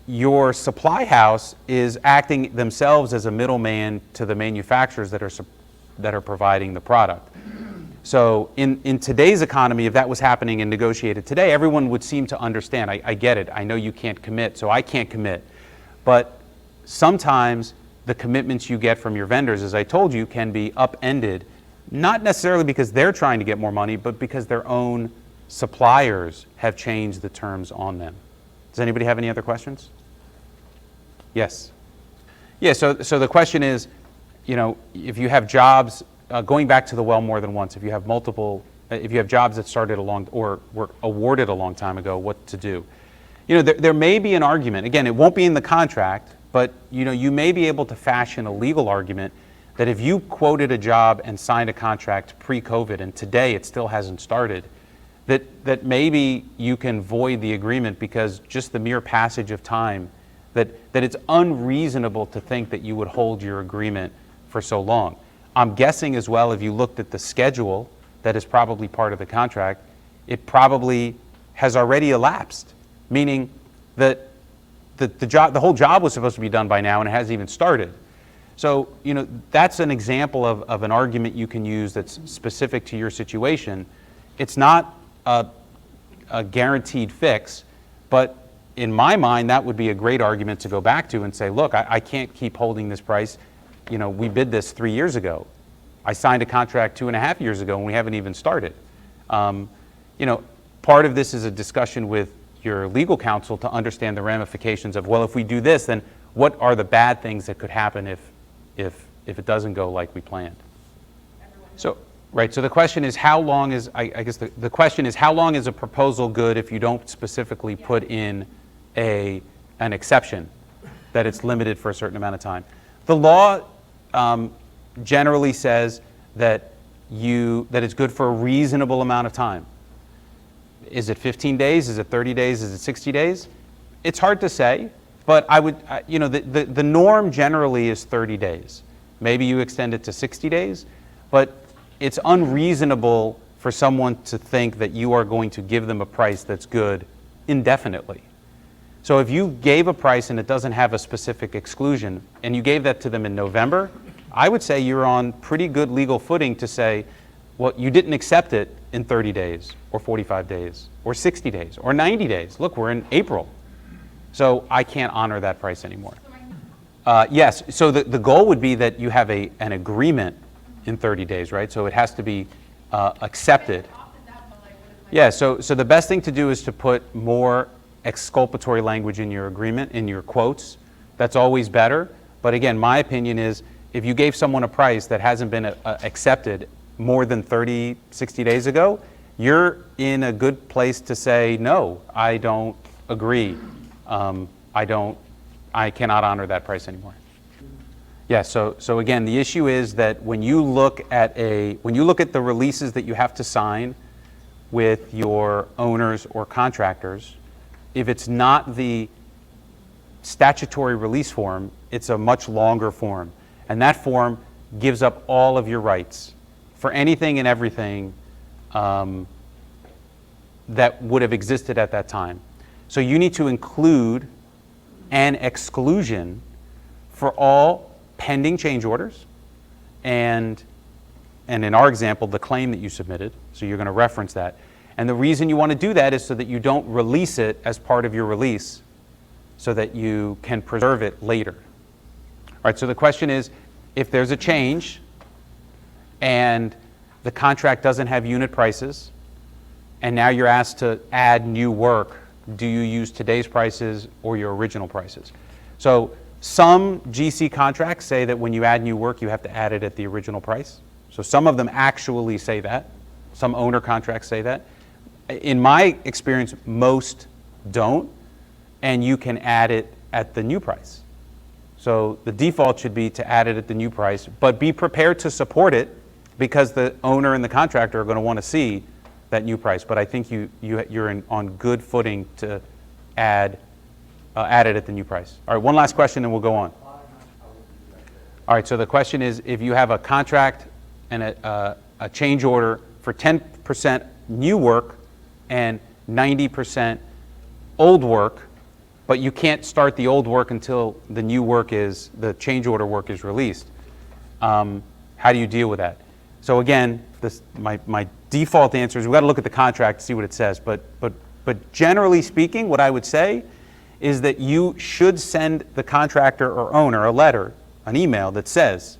your supply house is acting themselves as a middleman to the manufacturers that are providing the product. So in today's economy, if that was happening and negotiated today, everyone would seem to understand. I get it. I know you can't commit, so I can't commit. But sometimes the commitments you get from your vendors, as I told you, can be upended, not necessarily because they're trying to get more money, but because their own suppliers have changed the terms on them. Does anybody have any other questions? Yes. Yeah, so the question is, if you have jobs going back to the well more than once, if you have jobs that started or were awarded a long time ago, what to do. There may be an argument, again, it won't be in the contract, but you may be able to fashion a legal argument that if you quoted a job and signed a contract pre-COVID and today it still hasn't started, that maybe you can void the agreement because just the mere passage of time, that it's unreasonable to think that you would hold your agreement for so long. I'm guessing as well, if you looked at the schedule that is probably part of the contract, it probably has already elapsed, meaning that the whole job was supposed to be done by now and it hasn't even started. So, that's an example of an argument you can use that's specific to your situation. It's not a guaranteed fix, but in my mind, that would be a great argument to go back to and say, look, I can't keep holding this price. We bid this 3 years ago. I signed a contract 2.5 years ago and we haven't even started. Part of this is a discussion with your legal counsel to understand the ramifications of, well, if we do this, then what are the bad things that could happen if it doesn't go like we planned? So the question is how long is, I guess the question is how long is a proposal good if you don't specifically put in an exception that it's limited for a certain amount of time? The law generally says that it's good for a reasonable amount of time. Is it 15 days? Is it 30 days? Is it 60 days? It's hard to say, but I would, the norm generally is 30 days. Maybe you extend it to 60 days, but it's unreasonable for someone to think that you are going to give them a price that's good indefinitely. So if you gave a price and it doesn't have a specific exclusion, and you gave that to them in November, I would say you're on pretty good legal footing to say, well, you didn't accept it in 30 days, or 45 days, or 60 days, or 90 days. Look, we're in April. So I can't honor that price anymore. Yes, so the goal would be that you have an agreement in 30 days, right? So it has to be accepted. Yeah, so the best thing to do is to put more exculpatory language in your agreement, in your quotes. That's always better. But again, my opinion is if you gave someone a price that hasn't been accepted more than 30, 60 days ago, you're in a good place to say, no, I don't agree. I cannot honor that price anymore. Yeah, so again, the issue is that when you look at the releases that you have to sign with your owners or contractors, if it's not the statutory release form, it's a much longer form. And that form gives up all of your rights for anything and everything that would have existed at that time. So you need to include an exclusion for all pending change orders and in our example, the claim that you submitted. So you're going to reference that. And the reason you want to do that is so that you don't release it as part of your release so that you can preserve it later. All right, so the question is, if there's a change and the contract doesn't have unit prices, and now you're asked to add new work, do you use today's prices or your original prices? So some GC contracts say that when you add new work, you have to add it at the original price. So some of them actually say that. Some owner contracts say that. In my experience, most don't, and you can add it at the new price. So the default should be to add it at the new price, but be prepared to support it because the owner and the contractor are going to want to see that new price. But I think you're on good footing to add it at the new price. All right, one last question and we'll go on. All right, so the question is, if you have a contract and a change order for 10% new work and 90% old work, but you can't start the old work until the new work the change order work is released. How do you deal with that? So again, my default answer is we've got to look at the contract to see what it says. But generally speaking, what I would say is that you should send the contractor or owner a letter, an email that says,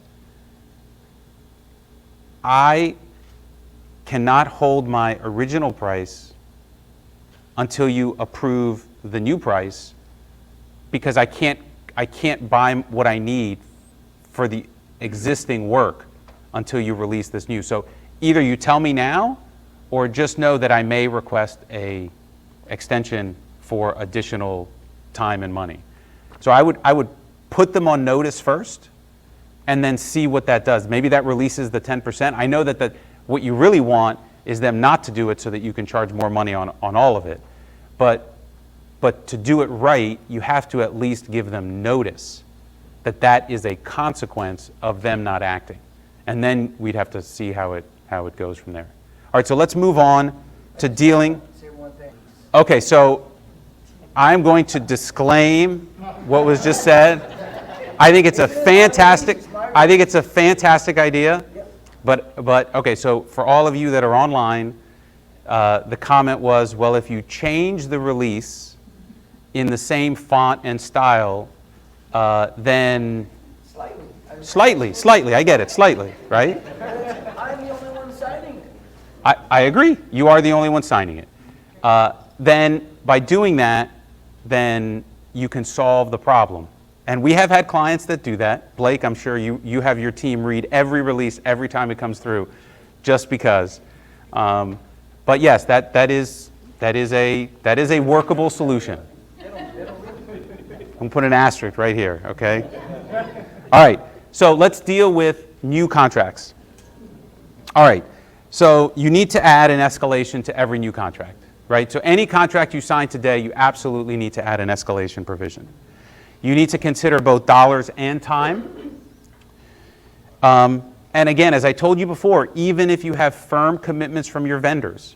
I cannot hold my original price until you approve the new price because I can't buy what I need for the existing work until you release this new. So either you tell me now, or just know that I may request a extension for additional time and money. So I would put them on notice first, and then see what that does. Maybe that releases the 10%. I know that what you really want is them not to do it so that you can charge more money on all of it. But to do it right, you have to at least give them notice that that is a consequence of them not acting. And then we'd have to see how it goes from there. All right, so let's move on to dealing. Say one thing. Okay, so I'm going to disclaim what was just said. I think it's a fantastic idea. But okay, so for all of you that are online, the comment was, well, if you change the release in the same font and style, then slightly, I get it, slightly, right? I'm the only one signing it. I agree. You are the only one signing it. Then by doing that, then you can solve the problem. And we have had clients that do that. Blake, I'm sure you have your team read every release every time it comes through, just because. But yes, that is a workable solution. I'm put an asterisk right here, okay? All right, so let's deal with new contracts. All right, so you need to add an escalation to every new contract, right? So any contract you sign today, you absolutely need to add an escalation provision. You need to consider both dollars and time. And again, as I told you before, even if you have firm commitments from your vendors,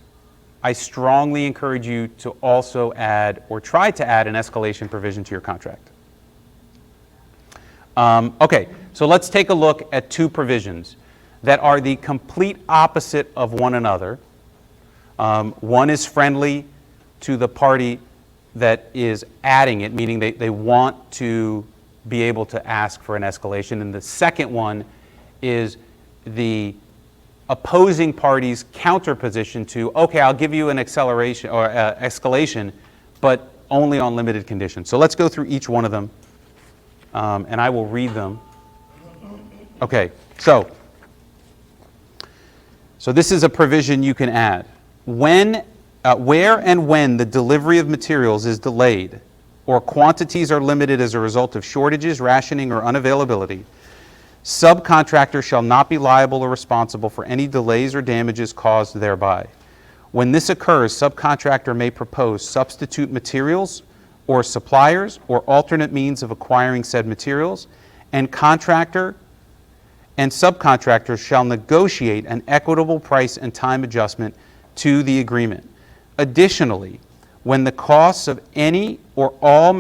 I strongly encourage you to also add or try to add an escalation provision to your contract. Okay, so let's take a look at two provisions that are the complete opposite of one another. One is friendly to the party that is adding it, meaning they want to be able to ask for an escalation. And the second one is the opposing party's counterposition to, okay, I'll give you an acceleration or escalation, but only on limited conditions. So let's go through each one of them, and I will read them. Okay, so this is a provision you can add. Where and when the delivery of materials is delayed or quantities are limited as a result of shortages, rationing, or unavailability, subcontractor shall not be liable or responsible for any delays or damages caused thereby. When this occurs, subcontractor may propose substitute materials or suppliers or alternate means of acquiring said materials, and contractor and subcontractor shall negotiate an equitable price and time adjustment to the agreement. Additionally, when the costs of any or all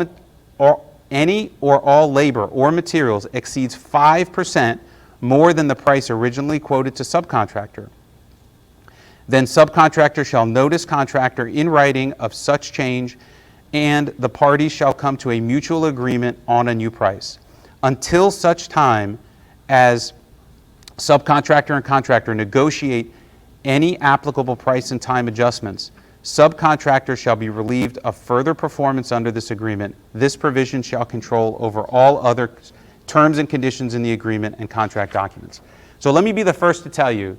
labor or materials exceeds 5% more than the price originally quoted to subcontractor, then subcontractor shall notice contractor in writing of such change, and the parties shall come to a mutual agreement on a new price. Until such time as subcontractor and contractor negotiate any applicable price and time adjustments, subcontractor shall be relieved of further performance under this agreement. This provision shall control over all other terms and conditions in the agreement and contract documents. So let me be the first to tell you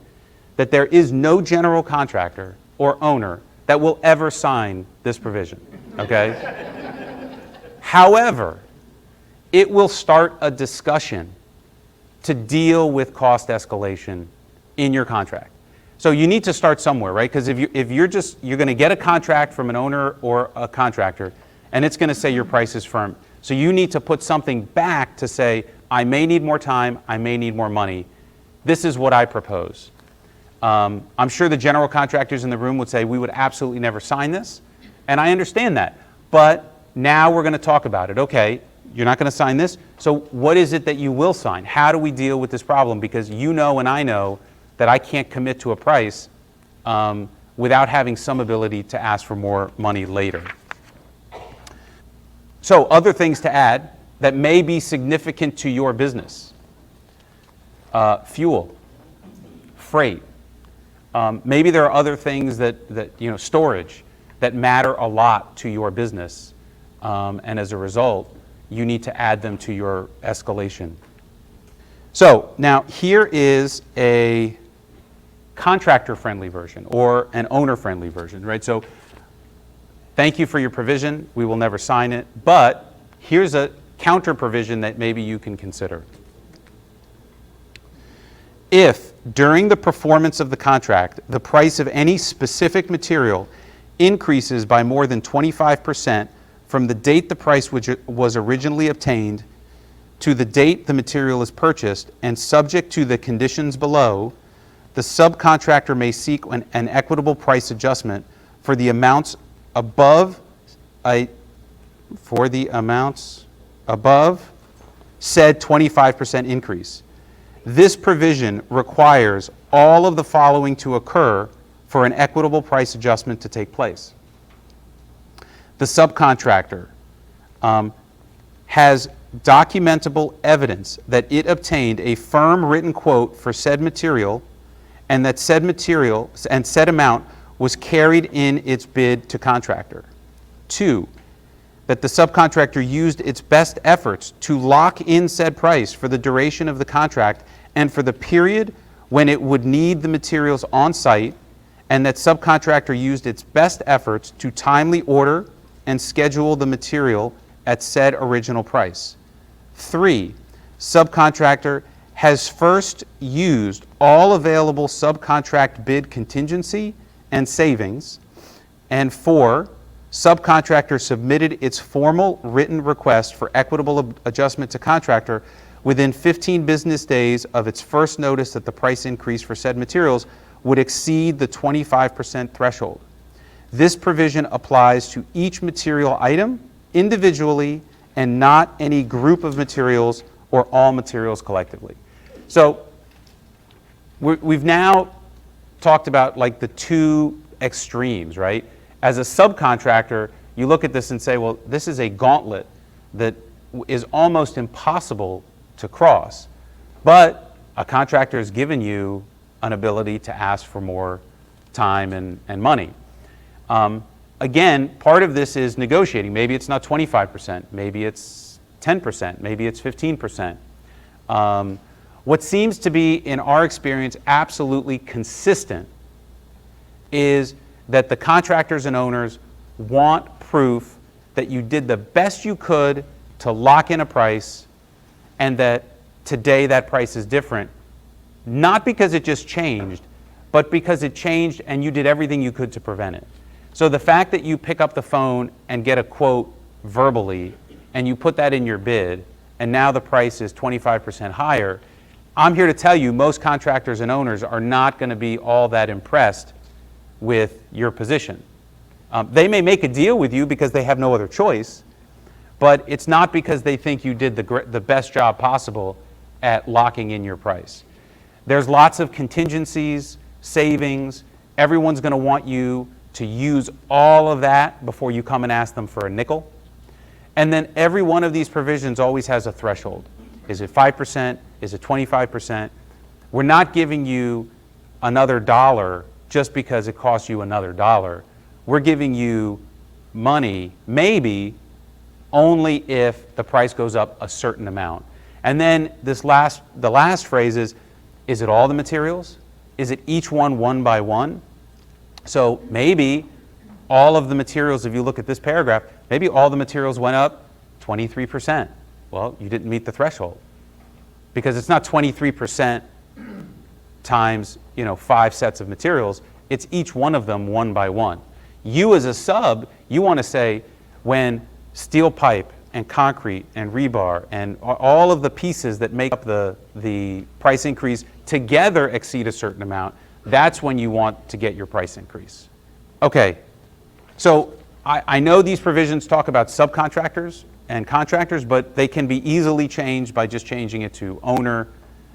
that there is no general contractor or owner that will ever sign this provision, okay? However, it will start a discussion to deal with cost escalation in your contract. So you need to start somewhere, right? Because if you're going to get a contract from an owner or a contractor, and it's going to say your price is firm. So you need to put something back to say, I may need more time, I may need more money. This is what I propose. I'm sure the general contractors in the room would say, we would absolutely never sign this. And I understand that. But now we're going to talk about it. Okay, you're not going to sign this. So what is it that you will sign? How do we deal with this problem? Because you know and I know that I can't commit to a price without having some ability to ask for more money later. So other things to add that may be significant to your business. Fuel, freight. Maybe there are other things that storage, that matter a lot to your business. And as a result, you need to add them to your escalation. So now here is a contractor-friendly version or an owner-friendly version, right? So thank you for your provision. We will never sign it, but here's a counter provision that maybe you can consider. If during the performance of the contract, the price of any specific material increases by more than 25% from the date the price was originally obtained to the date the material is purchased and subject to the conditions below, the subcontractor may seek an equitable price adjustment for the amounts above said 25% increase. This provision requires all of the following to occur for an equitable price adjustment to take place. The subcontractor has documentable evidence that it obtained a firm written quote for said material and that said material and said amount was carried in its bid to contractor. 2, that the subcontractor used its best efforts to lock in said price for the duration of the contract and for the period when it would need the materials on site, and that subcontractor used its best efforts to timely order and schedule the material at said original price. 3, subcontractor has first used all available subcontract bid contingency and savings. And 4, subcontractor submitted its formal written request for equitable adjustment to contractor within 15 business days of its first notice that the price increase for said materials would exceed the 25% threshold. This provision applies to each material item individually and not any group of materials or all materials collectively. So we've now talked about like the two extremes, right? As a subcontractor, you look at this and say, well, this is a gauntlet that is almost impossible to cross. But a contractor has given you an ability to ask for more time and money. Again, part of this is negotiating. Maybe it's not 25%, maybe it's 10%, maybe it's 15%. What seems to be, in our experience, absolutely consistent is that the contractors and owners want proof that you did the best you could to lock in a price and that today that price is different, not because it just changed, but because it changed and you did everything you could to prevent it. So the fact that you pick up the phone and get a quote verbally and you put that in your bid and now the price is 25% higher, I'm here to tell you most contractors and owners are not going to be all that impressed with your position. They may make a deal with you because they have no other choice, but it's not because they think you did the best job possible at locking in your price. There's lots of contingencies, savings. Everyone's going to want you to use all of that before you come and ask them for a nickel. And then every one of these provisions always has a threshold. Is it 5%? Is it 25%? We're not giving you another dollar just because it costs you another dollar. We're giving you money maybe only if the price goes up a certain amount. And then the last phrase is it all the materials? Is it each one by one? So maybe all of the materials, if you look at this paragraph, maybe all the materials went up 23%. Well, you didn't meet the threshold because it's not 23% times 5 sets of materials. It's each one of them one by one. You as a sub, you want to say when steel pipe and concrete and rebar and all of the pieces that make up the price increase together exceed a certain amount, that's when you want to get your price increase. Okay, so I know these provisions talk about subcontractors and contractors, but they can be easily changed by just changing it to owner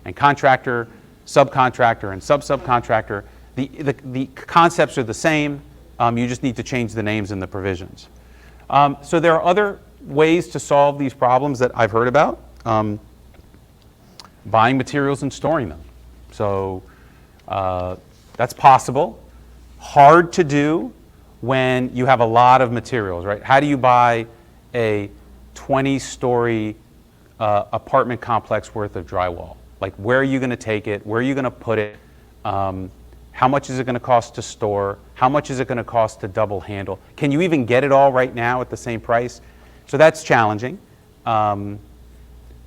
and contractor, subcontractor and sub-subcontractor. The concepts are the same. You just need to change the names in the provisions. So there are other ways to solve these problems that I've heard about. Buying materials and storing them. So that's possible. Hard to do when you have a lot of materials, right? How do you buy a 20-story apartment complex worth of drywall? Like, where are you going to take it? Where are you going to put it? How much is it going to cost to store? How much is it going to cost to double handle? Can you even get it all right now at the same price? So that's challenging.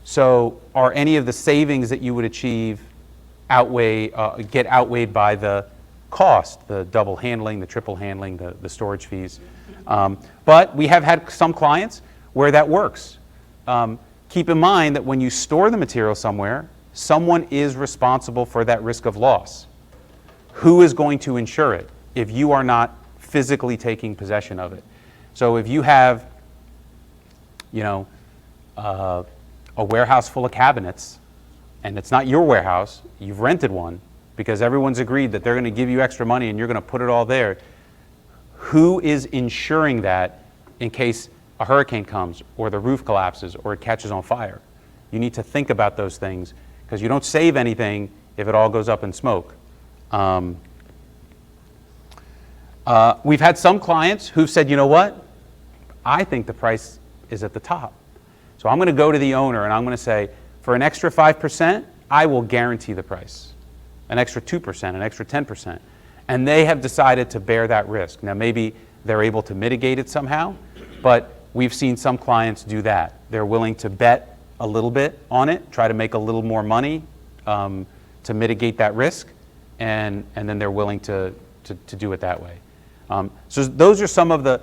So are any of the savings that you would achieve get outweighed by the cost, the double handling, the triple handling, the storage fees? But we have had some clients where that works. Keep in mind that when you store the material somewhere, someone is responsible for that risk of loss. Who is going to insure it if you are not physically taking possession of it? So if you have, a warehouse full of cabinets, and it's not your warehouse, you've rented one because everyone's agreed that they're going to give you extra money and you're going to put it all there, who is insuring that in case a hurricane comes or the roof collapses or it catches on fire? You need to think about those things because you don't save anything if it all goes up in smoke. We've had some clients who've said, you know what, I think the price is at the top. So I'm going to go to the owner and I'm going to say, for an extra 5%, I will guarantee the price. An extra 2%, an extra 10%. And they have decided to bear that risk. Now maybe they're able to mitigate it somehow, but we've seen some clients do that. They're willing to bet a little bit on it, try to make a little more money to mitigate that risk, and then they're willing to do it that way. So those are some of the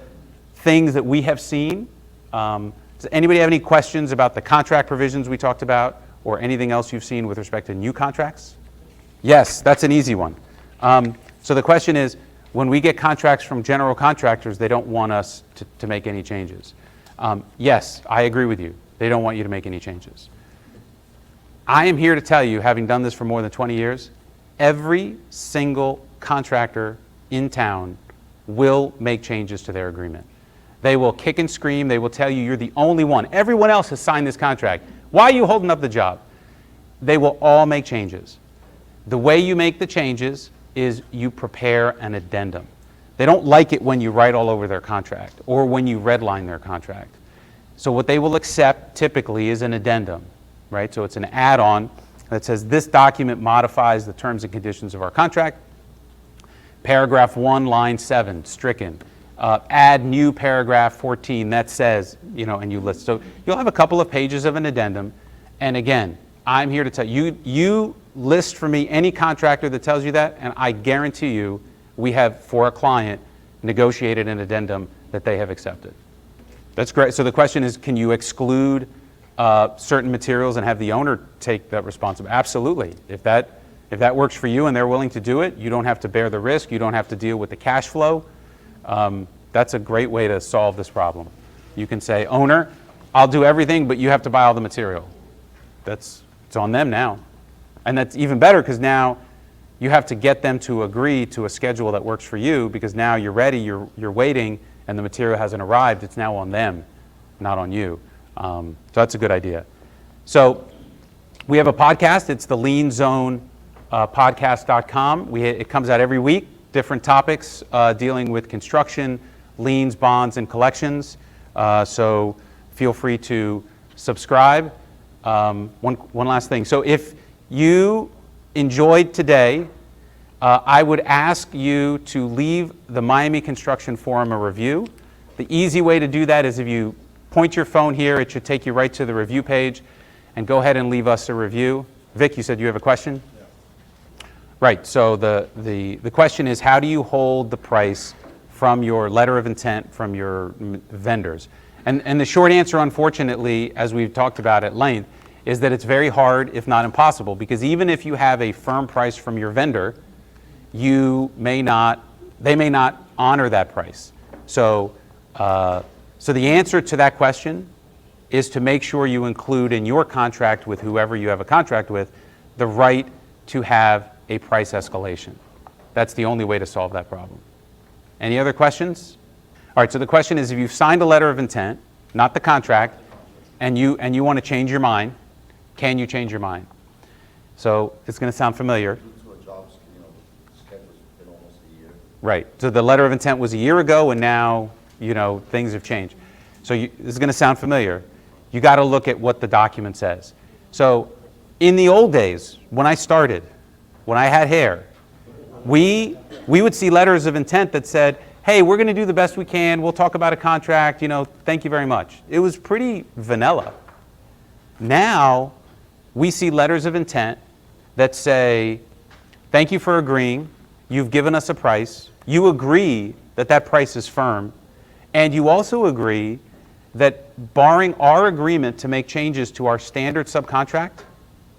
things that we have seen. Does anybody have any questions about the contract provisions we talked about or anything else you've seen with respect to new contracts? Yes, that's an easy one. So the question is, when we get contracts from general contractors, they don't want us to make any changes. Yes, I agree with you. They don't want you to make any changes. I am here to tell you, having done this for more than 20 years, every single contractor in town will make changes to their agreement. They will kick and scream. They will tell you you're the only one. Everyone else has signed this contract. Why are you holding up the job? They will all make changes. The way you make the changes is you prepare an addendum. They don't like it when you write all over their contract or when you redline their contract. So what they will accept typically is an addendum, right? So it's an add-on that says this document modifies the terms and conditions of our contract. Paragraph 1, line 7, stricken. Add new paragraph 14 that says, and you list. So you'll have a couple of pages of an addendum. And again, I'm here to tell you, you list for me any contractor that tells you that, and I guarantee you we have, for a client, negotiated an addendum that they have accepted. That's great. So the question is, can you exclude certain materials and have the owner take that responsibility? Absolutely. If that works for you and they're willing to do it, you don't have to bear the risk. You don't have to deal with the cash flow. That's a great way to solve this problem. You can say, owner, I'll do everything, but you have to buy all the material. It's on them now. And that's even better because now you have to get them to agree to a schedule that works for you because now you're ready, you're waiting, and the material hasn't arrived. It's now on them, not on you. So that's a good idea. So we have a podcast. It's the Lien Zone podcast.com. It comes out every week, different topics dealing with construction, liens, bonds, and collections. So feel free to subscribe. One last thing. So if you enjoyed today, I would ask you to leave the Miami Construction Forum a review. The easy way to do that is if you point your phone here, it should take you right to the review page, and go ahead and leave us a review. Vic, you said you have a question? Yeah. Right, so the question is, how do you hold the price from your letter of intent from your vendors? And the short answer, unfortunately, as we've talked about at length, is that it's very hard, if not impossible, because even if you have a firm price from your vendor, they may not honor that price. So the answer to that question is to make sure you include in your contract with whoever you have a contract with the right to have a price escalation. That's the only way to solve that problem. Any other questions? All right, so the question is, if you've signed a letter of intent, not the contract, and you want to change your mind, can you change your mind? So it's going to sound familiar. Due to a job, schedule's been almost a year. Right. So the letter of intent was a year ago, and now, things have changed. So this is going to sound familiar. You got to look at what the document says. So In the old days, when I started, when I had hair, we would see letters of intent that said, hey, we're going to do the best we can, we'll talk about a contract, thank you very much. It was pretty vanilla. Now, we see letters of intent that say, thank you for agreeing, you've given us a price, you agree that that price is firm, and you also agree that barring our agreement to make changes to our standard subcontract,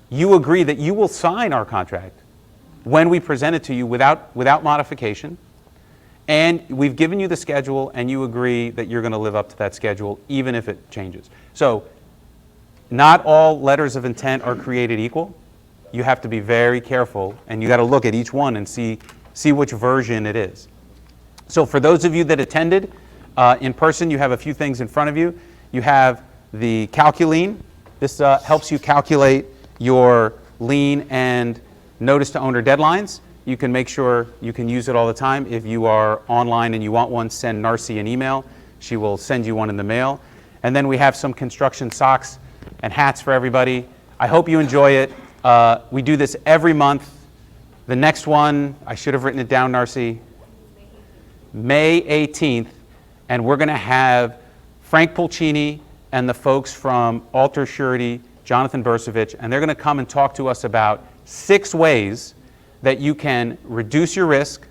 you agree that you will sign our contract when we present it to you without modification, and we've given you the schedule and you agree that you're going to live up to that schedule even if it changes. So not all letters of intent are created equal. You have to be very careful, and you got to look at each one and see which version it is. So for those of you that attended in person, you have a few things in front of you. You have the Calculine. This helps you calculate your lien and notice to owner deadlines. You can make sure you can use it all the time. If you are online and you want one, send Narcy an email. She will send you one in the mail. And then we have some construction socks and hats for everybody. I hope you enjoy it. We do this every month. The next one, I should have written it down, Narcy, May 18th, and we're going to have Frank Pulcini and the folks from Alter Surety, Jonathan Bursovich, and they're going to come and talk to us about 6 ways that you can reduce your risk,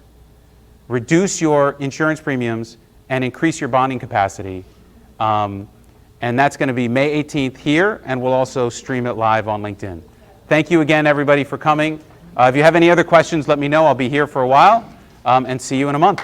reduce your insurance premiums, and increase your bonding capacity. And that's going to be May 18th here, and we'll also stream it live on LinkedIn. Thank you again, everybody, for coming. If you have any other questions, let me know. I'll be here for a while, and see you in a month.